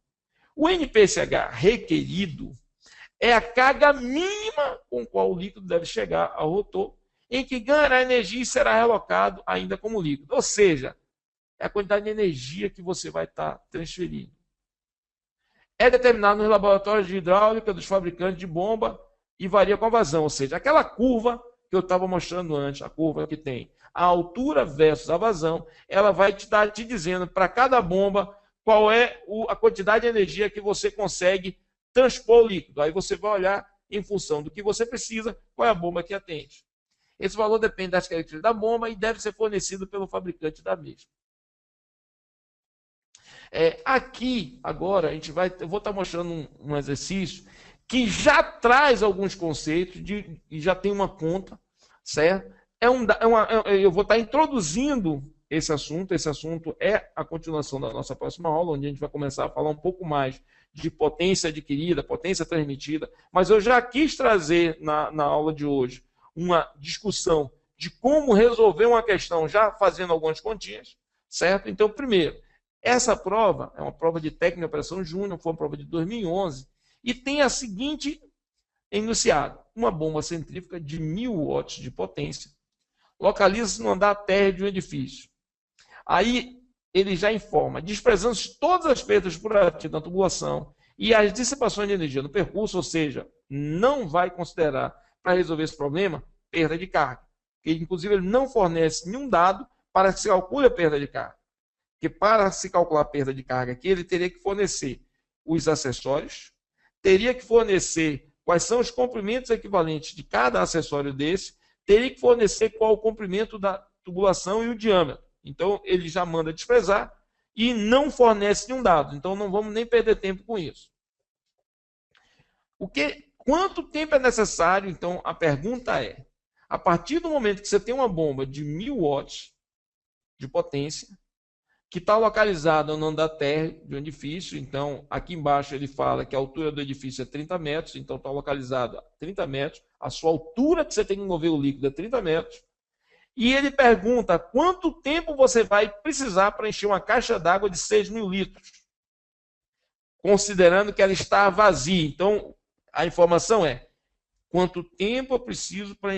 O NPSH requerido é a carga mínima com qual o líquido deve chegar ao rotor, em que ganhará energia e será relocado ainda como líquido. Ou seja, é a quantidade de energia que você vai estar transferindo. É determinado nos laboratórios de hidráulica dos fabricantes de bomba e varia com a vazão. Ou seja, aquela curva que eu estava mostrando antes, a curva que tem a altura versus a vazão, ela vai estar te dizendo para cada bomba qual é a quantidade de energia que você consegue transpor o líquido. Aí você vai olhar em função do que você precisa, qual é a bomba que atende. Esse valor depende das características da bomba e deve ser fornecido pelo fabricante da mesma. Aqui, agora, eu vou estar mostrando um exercício que já traz alguns conceitos e já tem uma conta, certo? Eu vou estar introduzindo esse assunto é a continuação da nossa próxima aula, onde a gente vai começar a falar um pouco mais de potência adquirida, potência transmitida, mas eu já quis trazer na aula de hoje uma discussão de como resolver uma questão já fazendo algumas continhas, certo? Então, primeiro, essa prova é uma prova de técnica de operação júnior, foi uma prova de 2011, e tem a seguinte enunciado: uma bomba centrífuga de 1000 watts de potência localiza-se no andar térreo de um edifício. Aí ele já informa, desprezando-se todas as perdas por ativo na tubulação e as dissipações de energia no percurso, ou seja, não vai considerar para resolver esse problema perda de carga. Ele, inclusive, ele não fornece nenhum dado para que se calcule a perda de carga. Porque para se calcular a perda de carga aqui, ele teria que fornecer os acessórios, teria que fornecer quais são os comprimentos equivalentes de cada acessório desse, teria que fornecer qual o comprimento da tubulação e o diâmetro. Então, ele já manda desprezar e não fornece nenhum dado. Então, não vamos nem perder tempo com isso. Quanto tempo é necessário? Então, a pergunta é, a partir do momento que você tem uma bomba de 1000 watts de potência, que está localizada no andar térreo de um edifício, então, aqui embaixo ele fala que a altura do edifício é 30 metros, então está localizado a 30 metros, a sua altura que você tem que mover o líquido é 30 metros, e ele pergunta quanto tempo você vai precisar para encher uma caixa d'água de 6.000 litros. considerando que ela está vazia. Então, a informação é quanto tempo eu preciso para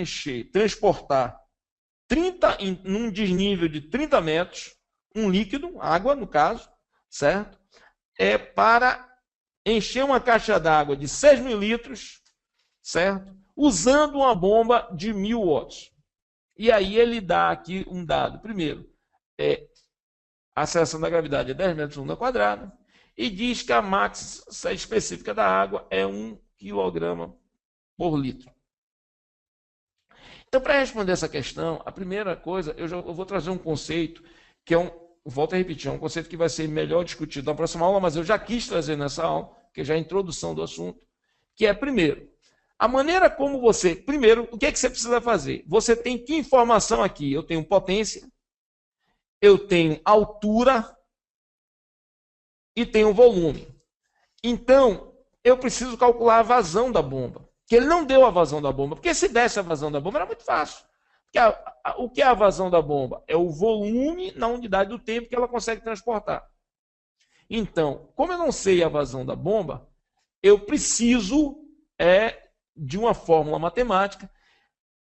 transportar 30, num desnível de 30 metros, um líquido, água no caso, certo? Para encher uma caixa d'água de 6.000 litros, certo? Usando uma bomba de 1.000 watts. E aí ele dá aqui um dado. Primeiro, a aceleração da gravidade é 10 metros por onda quadrada e diz que a massa específica da água é 1 kg por litro. Então, para responder essa questão, a primeira coisa, eu vou trazer um conceito que volto a repetir, é um conceito que vai ser melhor discutido na próxima aula, mas eu já quis trazer nessa aula, que já é a introdução do assunto, que é, primeiro, a maneira como você... Primeiro, o que é que você precisa fazer? Você tem que informação aqui? Eu tenho potência, eu tenho altura e tenho volume. Então, eu preciso calcular a vazão da bomba. Que ele não deu a vazão da bomba. Porque se desse a vazão da bomba, era muito fácil. O que é a vazão da bomba? É o volume na unidade do tempo que ela consegue transportar. Então, como eu não sei a vazão da bomba, eu preciso de uma fórmula matemática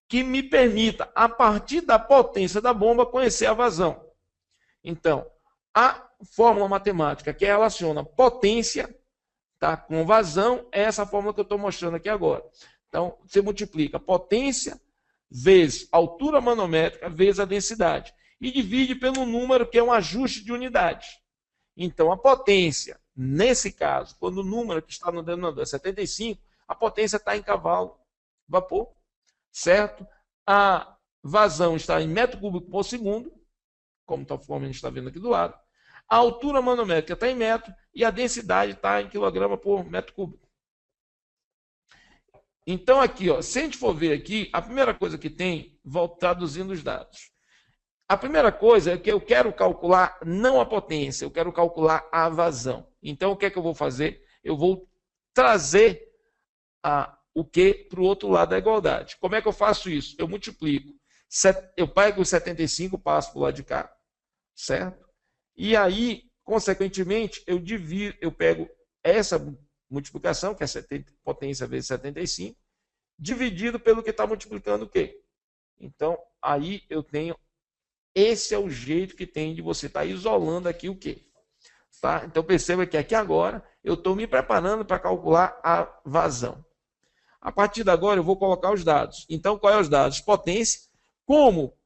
que me permita, a partir da potência da bomba, conhecer a vazão. Então, a fórmula matemática que relaciona potência, tá, com vazão é essa fórmula que eu estou mostrando aqui agora. Então, você multiplica potência vezes altura manométrica vezes a densidade. E divide pelo número, que é um ajuste de unidade. Então, a potência, nesse caso, quando o número que está no denominador é 75, a potência está em cavalo-vapor, certo? A vazão está em metro cúbico por segundo, como a gente está vendo aqui do lado. A altura manométrica está em metro e a densidade está em quilograma por metro cúbico. Então, aqui, ó, se a gente for ver aqui, a primeira coisa que tem, vou traduzindo os dados. A primeira coisa é que eu quero calcular não a potência, eu quero calcular a vazão. Então, o que é que eu vou fazer? Eu vou trazer o Q para o outro lado da igualdade. Como é que eu faço isso? Eu multiplico. Eu pego os 75, passo para o lado de cá, certo? E aí, consequentemente, eu pego essa multiplicação, que é potência vezes 75, dividido pelo que está multiplicando o quê? Então, aí eu tenho... Esse é o jeito que tem de você estar isolando aqui o quê? Tá? Então, perceba que aqui agora eu estou me preparando para calcular a vazão. A partir de agora, eu vou colocar os dados. Então, qual é os dados? Potência. Como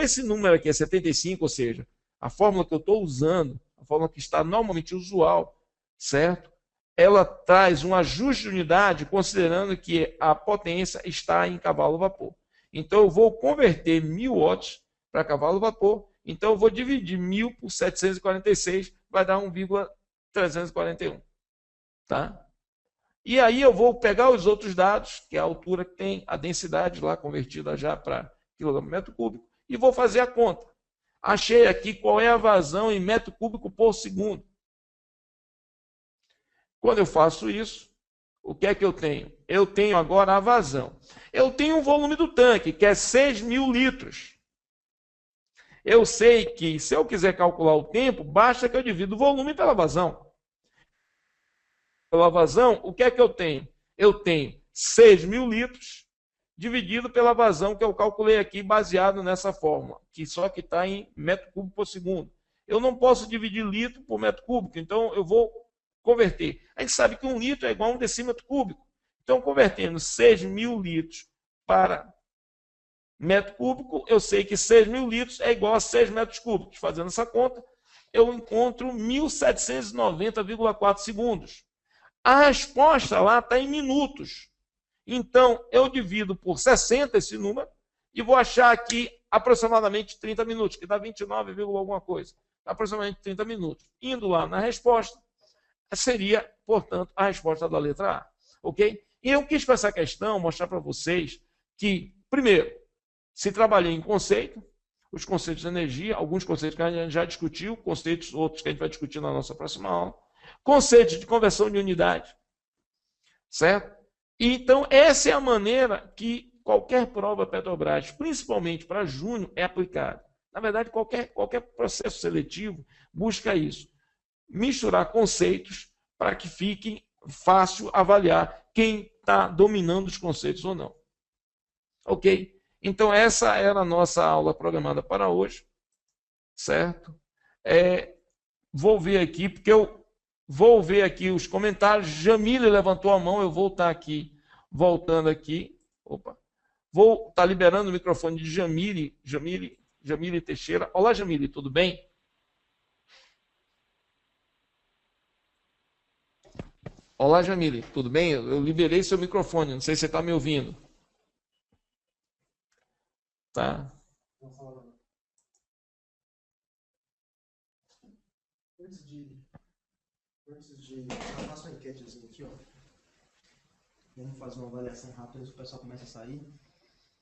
esse número aqui é 75, ou seja, a fórmula que eu estou usando, a fórmula que está normalmente usual, certo? Ela traz um ajuste de unidade considerando que a potência está em cavalo-vapor. Então, eu vou converter 1.000 watts para cavalo-vapor. Então, eu vou dividir 1.000 por 746, vai dar 1,341. Tá? E aí eu vou pegar os outros dados, que é a altura que tem, a densidade lá convertida já para quilograma por metro cúbico, e vou fazer a conta. Achei aqui qual é a vazão em metro cúbico por segundo. Quando eu faço isso, o que é que eu tenho? Eu tenho agora a vazão. Eu tenho o volume do tanque, que é 6.000 litros. Eu sei que, se eu quiser calcular o tempo, basta que eu divido o volume pela vazão. Pela vazão, o que é que eu tenho? Eu tenho 6.000 litros dividido pela vazão que eu calculei aqui, baseado nessa fórmula, que só que está em metro cúbico por segundo. Eu não posso dividir litro por metro cúbico, então eu vou converter. A gente sabe que 1 litro é igual a 1 decímetro cúbico. Então, convertendo 6.000 litros para metro cúbico, eu sei que 6.000 litros é igual a 6 metros cúbicos. Fazendo essa conta, eu encontro 1.790,4 segundos. A resposta lá está em minutos. Então, eu divido por 60 esse número e vou achar aqui aproximadamente 30 minutos, que dá 29, alguma coisa. Aproximadamente 30 minutos. Indo lá na resposta, seria, portanto, a resposta da letra A. Ok? E eu quis com essa questão mostrar para vocês que, primeiro, se trabalhei em conceito, os conceitos de energia, alguns conceitos que a gente já discutiu, conceitos outros que a gente vai discutir na nossa próxima aula, conceitos de conversão de unidade, certo? E, então, essa é a maneira que qualquer prova Petrobras, principalmente para júnior, é aplicada. Na verdade, qualquer processo seletivo busca isso. Misturar conceitos para que fique fácil avaliar quem está dominando os conceitos ou não. Ok? Então, essa era a nossa aula programada para hoje, certo? Vou ver aqui, porque eu vou ver aqui os comentários. Jamile levantou a mão, eu vou estar aqui, voltando aqui. Opa. Vou estar liberando o microfone de Jamile Teixeira. Olá, Jamile, tudo bem? Olá, Jamile, tudo bem? Eu liberei seu microfone, não sei se você está me ouvindo. Tá? Antes de eu faço uma enquetezinha aqui, ó. Vamos fazer uma avaliação rápida antes que o pessoal comece a sair.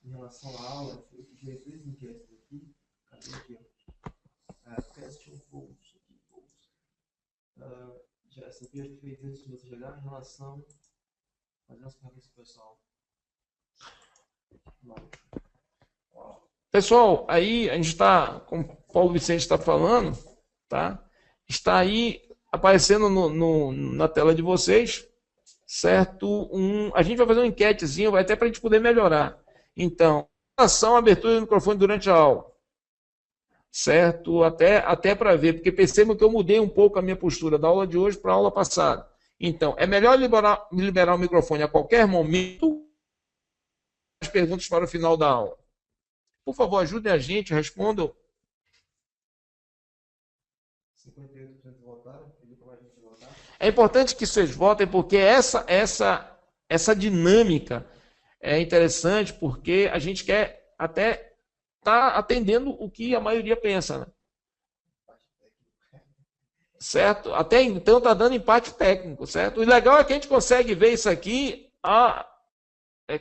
Em relação à aula, eu fiz 3 enquetes aqui. Cadê aqui, ó? Question goals. Já essa aqui eu já fiz antes de você chegar em relação. Fazer umas perguntas pro pessoal. Pessoal, aí a gente está, como o Paulo Vicente está falando, tá? Está aí aparecendo na tela de vocês, certo? A gente vai fazer uma enquetezinha, vai até para a gente poder melhorar. Então, em relação à abertura do microfone durante a aula, certo? Até para ver, porque percebam que eu mudei um pouco a minha postura da aula de hoje para a aula passada. Então, é melhor liberar o microfone a qualquer momento, as perguntas para o final da aula. Por favor, ajudem a gente, respondam. 58% votaram, pediu para a gente votar. É importante que vocês votem, porque essa dinâmica é interessante, porque a gente quer até estar atendendo o que a maioria pensa, né? Certo? Até então está dando empate técnico, certo? O legal é que a gente consegue ver isso aqui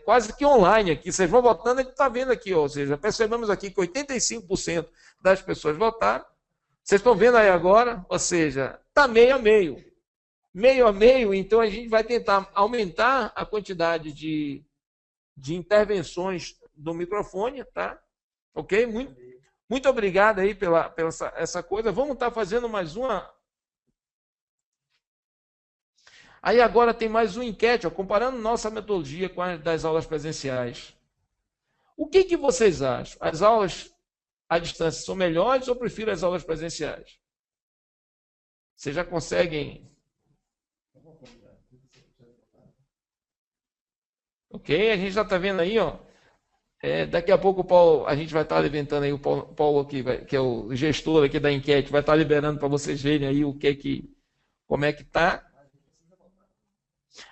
quase que online aqui. Vocês vão votando, a gente está vendo aqui, ou seja, percebemos aqui que 85% das pessoas votaram. Vocês estão vendo aí agora? Ou seja, está meio a meio. Meio a meio, então a gente vai tentar aumentar a quantidade de intervenções do microfone, tá? Ok? Muito obrigado aí pela essa coisa. Vamos estar fazendo mais uma. Aí agora tem mais uma enquete, ó, comparando nossa metodologia com a das aulas presenciais. O que vocês acham? As aulas à distância são melhores ou prefiro as aulas presenciais? Vocês já conseguem? Ok, a gente já está vendo aí, ó. Daqui a pouco o Paulo, a gente vai estar levantando aí o Paulo aqui, que é o gestor aqui da enquete, vai estar liberando para vocês verem aí como é que está.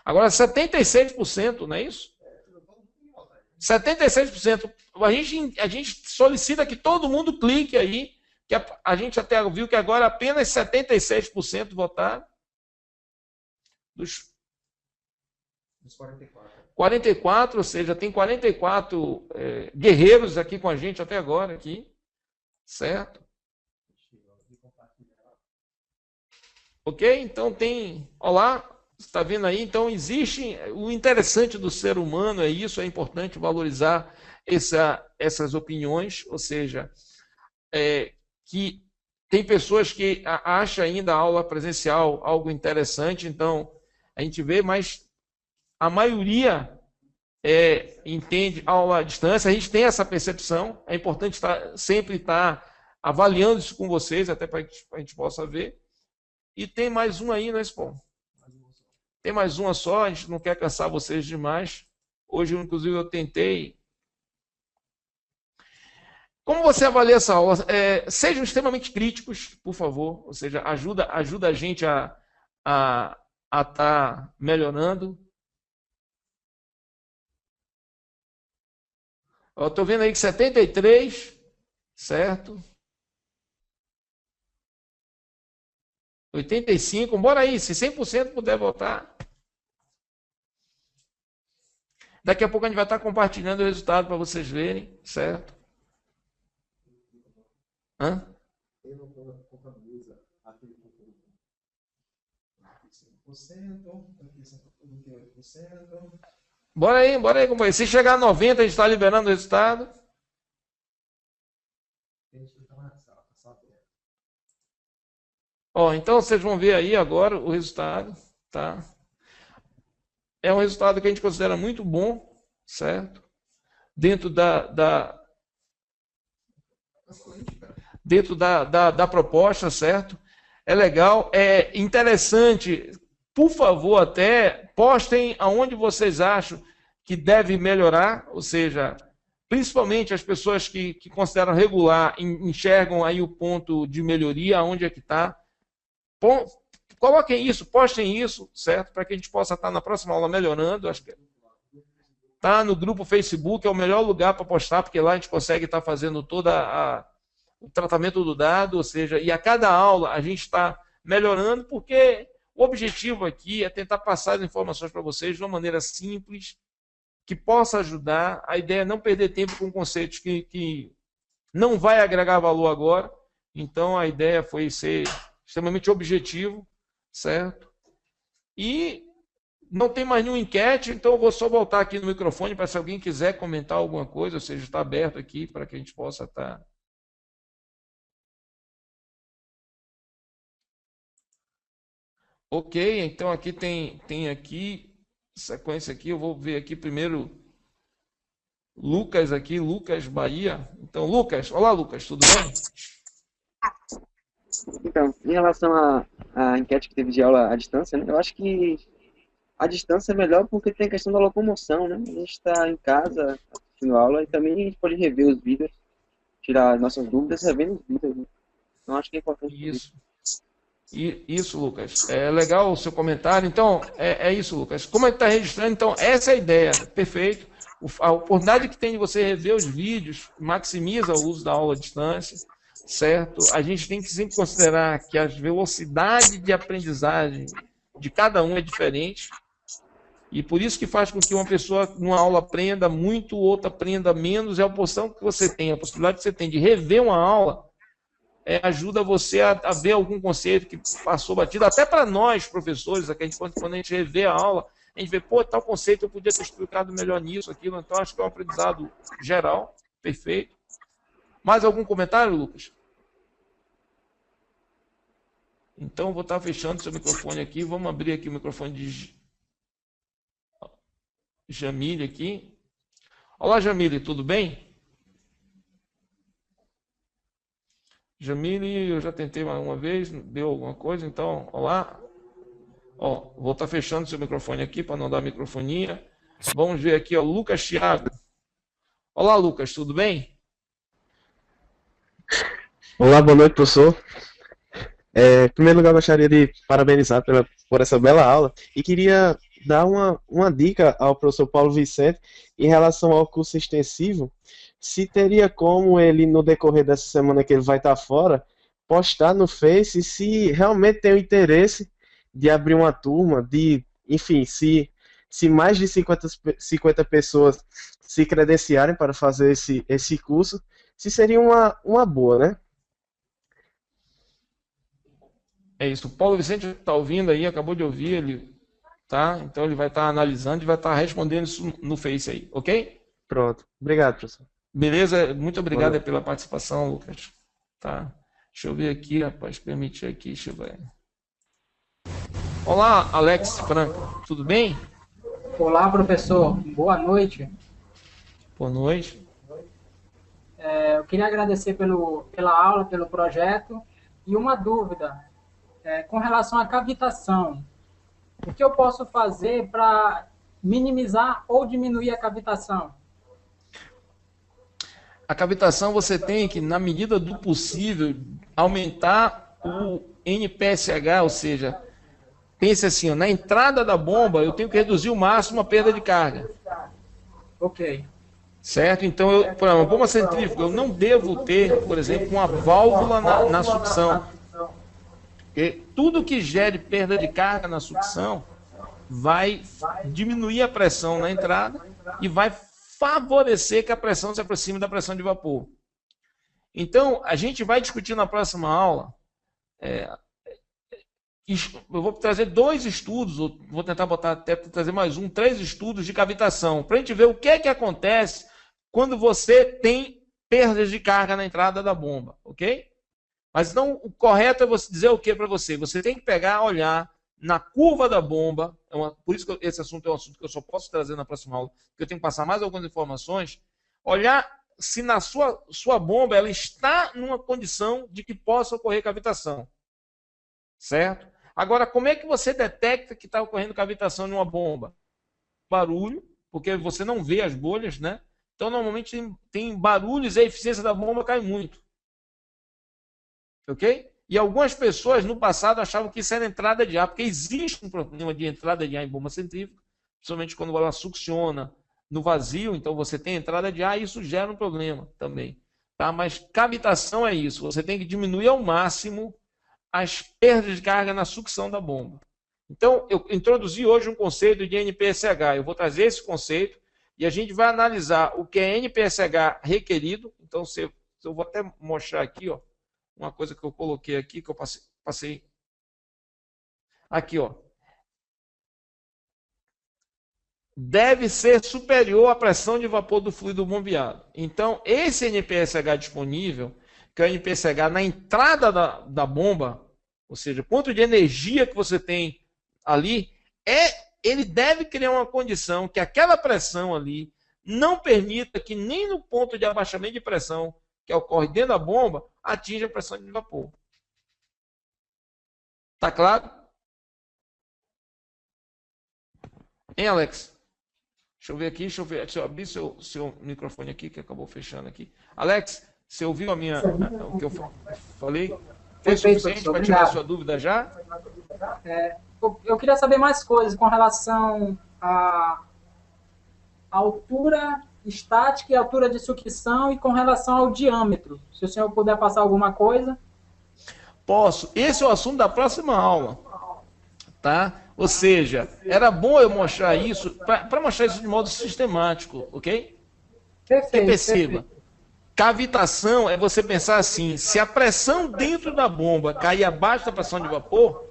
Agora, 76%, não é isso? 76%. A gente solicita que todo mundo clique aí, que a gente até viu que agora apenas 76% votaram. Dos 44, ou seja, tem 44 guerreiros aqui com a gente até agora, aqui, certo? Ok? Então tem, olá, você está vendo aí? Então existe, o interessante do ser humano é isso, é importante valorizar essas opiniões, ou seja, que tem pessoas que acham ainda a aula presencial algo interessante, então a gente vê, mas a maioria entende a aula à distância, a gente tem essa percepção, é importante sempre estar avaliando isso com vocês, até para que a gente possa ver. E tem mais um aí, né, Spon? Tem mais uma só, a gente não quer cansar vocês demais. Hoje, inclusive, eu tentei. Como você avalia essa aula? Sejam extremamente críticos, por favor, ou seja, ajuda a gente a estar melhorando. Eu estou vendo aí que 73, certo? 85, bora aí, se 100% puder votar. Daqui a pouco a gente vai estar compartilhando o resultado para vocês verem, certo? Hã? Bora aí, companheiro. Se chegar a 90, a gente está liberando o resultado. Ó, então vocês vão ver aí agora o resultado. tá? É um resultado que a gente considera muito bom, certo? Dentro da proposta, certo? É legal, é interessante. Por favor, até postem aonde vocês acham que deve melhorar, ou seja, principalmente as pessoas que consideram regular, enxergam aí o ponto de melhoria, aonde é que está. Coloquem isso, postem isso, certo? Para que a gente possa estar na próxima aula melhorando. Acho que tá no grupo Facebook, é o melhor lugar para postar, porque lá a gente consegue estar fazendo todo o tratamento do dado, ou seja, e a cada aula a gente está melhorando, porque o objetivo aqui é tentar passar as informações para vocês de uma maneira simples, que possa ajudar. A ideia é não perder tempo com conceitos que não vai agregar valor agora. Então, a ideia foi ser extremamente objetivo, certo? E não tem mais nenhuma enquete, então eu vou só voltar aqui no microfone para se alguém quiser comentar alguma coisa, ou seja, está aberto aqui para que a gente possa estar... Ok, então aqui tem aqui, sequência aqui, eu vou ver aqui primeiro Lucas aqui, Lucas Bahia. Então, Lucas, olá Lucas, tudo bem? Então, em relação à enquete que teve de aula à distância, né, eu acho que a distância é melhor porque tem a questão da locomoção, né? A gente está em casa assistindo aula e também a gente pode rever os vídeos, tirar nossas dúvidas revendo os vídeos, né? Então, acho que é importante. Isso, Lucas. É legal o seu comentário. Então, é isso, Lucas. Como é que está registrando? Então, essa é a ideia. Perfeito. A oportunidade que tem de você rever os vídeos maximiza o uso da aula à distância, certo? A gente tem que sempre considerar que a velocidade de aprendizagem de cada um é diferente. E por isso que faz com que uma pessoa, numa aula, aprenda muito, outra aprenda menos. É a opção que você tem, a possibilidade que você tem de rever uma aula, ajuda você a ver algum conceito que passou batido, até para nós, professores, quando a gente revê a aula, a gente vê, pô, tal conceito eu podia ter explicado melhor nisso, aquilo, então acho que é um aprendizado geral, perfeito. Mais algum comentário, Lucas? Então, vou estar fechando seu microfone aqui, vamos abrir aqui o microfone de Jamile aqui. Olá, Jamile, tudo bem? Jamile, eu já tentei uma vez, deu alguma coisa, então, olá. Ó, vou estar fechando seu microfone aqui para não dar microfonia. Vamos ver aqui, ó, Lucas Thiago. Olá, Lucas, tudo bem? Olá, boa noite, professor. Em primeiro lugar, gostaria de parabenizar por essa bela aula e queria dar uma dica ao professor Paulo Vicente em relação ao curso extensivo, se teria como ele, no decorrer dessa semana que ele vai estar fora, postar no Face se realmente tem o interesse de abrir uma turma, enfim, se mais de 50 pessoas se credenciarem para fazer esse curso, se seria uma boa, né? É isso. O Paulo Vicente está ouvindo aí, acabou de ouvir, ele tá? Então ele vai estar analisando e vai estar respondendo isso no Face aí, ok? Pronto. Obrigado, professor. Beleza? Muito obrigado pela participação, Lucas. Tá? Deixa eu ver aqui, rapaz, permitir aqui, deixa eu ver. Olá, Alex Franco, tudo bem? Olá, professor. Boa noite. Boa noite. Eu queria agradecer pela aula, pelo projeto. E uma dúvida, com relação à cavitação. O que eu posso fazer para minimizar ou diminuir a cavitação? A cavitação você tem que, na medida do possível, aumentar o NPSH, ou seja, pense assim, ó, na entrada da bomba eu tenho que reduzir o máximo a perda de carga. Ok. Certo? Então, por exemplo, uma bomba centrífuga, eu não devo ter, por exemplo, uma válvula na sucção. Porque tudo que gere perda de carga na sucção vai diminuir a pressão na entrada e vai favorecer que a pressão se aproxime da pressão de vapor. Então, a gente vai discutir na próxima aula. Eu vou trazer 2 estudos, vou tentar trazer mais 3 estudos de cavitação, para a gente ver o que é que acontece quando você tem perdas de carga na entrada da bomba, ok? Mas não, o correto é você dizer o que para você? Você tem que pegar, olhar na curva da bomba, por isso que esse assunto é um assunto que eu só posso trazer na próxima aula, porque eu tenho que passar mais algumas informações, olhar se na sua bomba ela está numa condição de que possa ocorrer cavitação. Certo? Agora, como é que você detecta que está ocorrendo cavitação em uma bomba? Barulho, porque você não vê as bolhas, né? Então, normalmente tem barulhos e a eficiência da bomba cai muito. Ok? E algumas pessoas no passado achavam que isso era entrada de ar, porque existe um problema de entrada de ar em bomba centrífuga, principalmente quando ela succiona no vazio, então você tem entrada de ar e isso gera um problema também. Tá? Mas cavitação é isso, você tem que diminuir ao máximo as perdas de carga na sucção da bomba. Então, eu introduzi hoje um conceito de NPSH, eu vou trazer esse conceito e a gente vai analisar o que é NPSH requerido. Então, eu vou até mostrar aqui, ó, uma coisa que eu coloquei aqui, que eu passei. Aqui, ó. Deve ser superior à pressão de vapor do fluido bombeado. Então, esse NPSH disponível, que é o NPSH na entrada da bomba, ou seja, quanto de energia que você tem ali, ele deve criar uma condição que aquela pressão ali não permita que nem no ponto de abaixamento de pressão que ocorre dentro da bomba, atinja a pressão de vapor. Tá claro? Hein, Alex? Deixa eu ver aqui, deixa eu abrir seu microfone aqui, que acabou fechando aqui. Alex, você ouviu o que eu falei? Foi suficiente para tirar a sua dúvida já? Eu queria saber mais coisas com relação à altura estática e altura de sucção e com relação ao diâmetro. Se o senhor puder passar alguma coisa. Posso. Esse é o assunto da próxima aula. Tá? Ou seja, era bom eu mostrar isso, para mostrar isso de modo sistemático, ok? Perfeito. Perceba. Cavitação é você pensar assim, se a pressão dentro da bomba cair abaixo da pressão de vapor,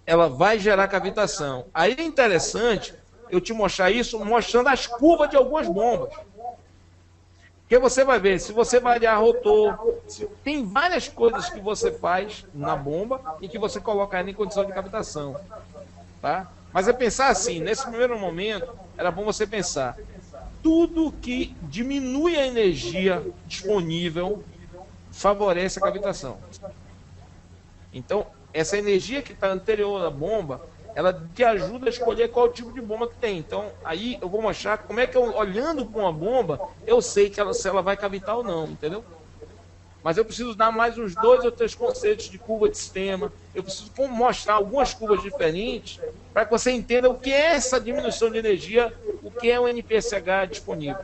ela vai gerar cavitação. Aí é interessante eu te mostrar isso mostrando as curvas de algumas bombas. Porque você vai ver, se você variar rotor, tem várias coisas que você faz na bomba e que você coloca ela em condição de cavitação. Tá? Mas é pensar assim, nesse primeiro momento, era bom você pensar, tudo que diminui a energia disponível favorece a cavitação. Então, essa energia que está anterior à bomba, ela te ajuda a escolher qual tipo de bomba que tem. Então, aí eu vou mostrar como é que eu, olhando para uma bomba, eu sei que se ela vai cavitar ou não, entendeu? Mas eu preciso dar mais uns 2 ou 3 conceitos de curva de sistema. Eu preciso mostrar algumas curvas diferentes para que você entenda o que é essa diminuição de energia, o que é o NPSH disponível.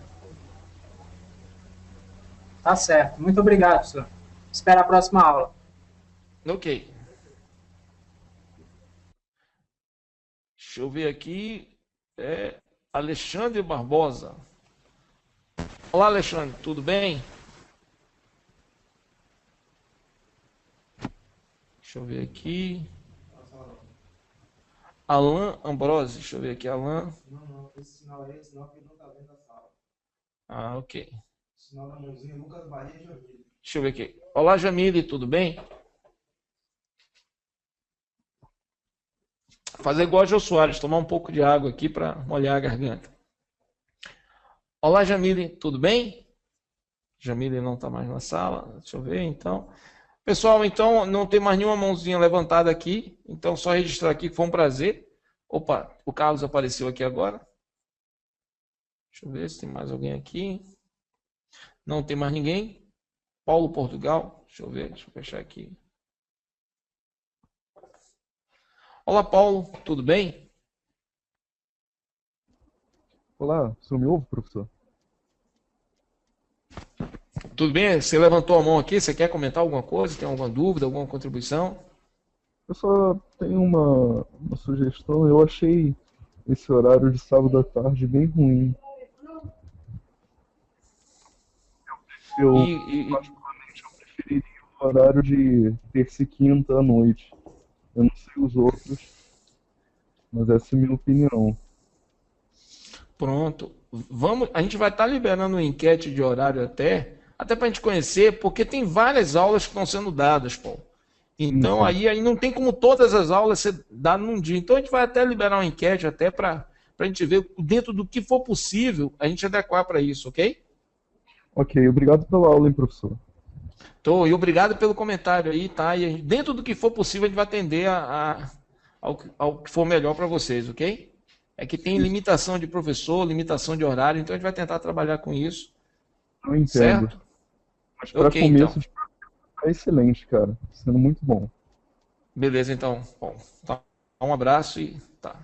Tá certo. Muito obrigado, professor. Espero a próxima aula. Ok. Deixa eu ver aqui. Alexandre Barbosa. Olá, Alexandre. Tudo bem? Deixa eu ver aqui. Alan Ambrose. Deixa eu ver aqui, Alan. Não. Esse sinal aí é sinal que ele não tá dentro da sala. Ah, ok. Sinal da mãozinha, Lucas Bahia e Jamile. Deixa eu ver aqui. Olá, Jamile. Tudo bem? Fazer igual a Jô Soares, tomar um pouco de água aqui para molhar a garganta. Olá, Jamile, tudo bem? Jamile não está mais na sala, deixa eu ver, então. Pessoal, então, não tem mais nenhuma mãozinha levantada aqui, então só registrar aqui que foi um prazer. Opa, o Carlos apareceu aqui agora. Deixa eu ver se tem mais alguém aqui. Não tem mais ninguém. Paulo Portugal, deixa eu ver, deixa eu fechar aqui. Olá, Paulo, tudo bem? Olá, você me ouve, professor? Tudo bem? Você levantou a mão aqui, você quer comentar alguma coisa? Tem alguma dúvida, alguma contribuição? Eu só tenho uma sugestão. Eu achei esse horário de sábado à tarde bem ruim. Particularmente, eu preferiria o horário de terça e quinta à noite. Eu não sei os outros, mas essa é a minha opinião. Pronto. A gente vai estar liberando uma enquete de horário até para a gente conhecer, porque tem várias aulas que estão sendo dadas, Paulo. Então aí não tem como todas as aulas ser dadas num dia. Então a gente vai até liberar uma enquete até para a gente ver dentro do que for possível a gente adequar para isso, ok? Ok, obrigado pela aula, hein, professor. E obrigado pelo comentário aí, tá? E dentro do que for possível a gente vai atender ao que for melhor para vocês, ok? É que tem limitação de professor, limitação de horário, então a gente vai tentar trabalhar com isso. Eu entendo. Certo? Mas para Ok, começo então. é excelente, cara. Sendo muito bom. Beleza, então. Bom, tá. Um abraço e tá.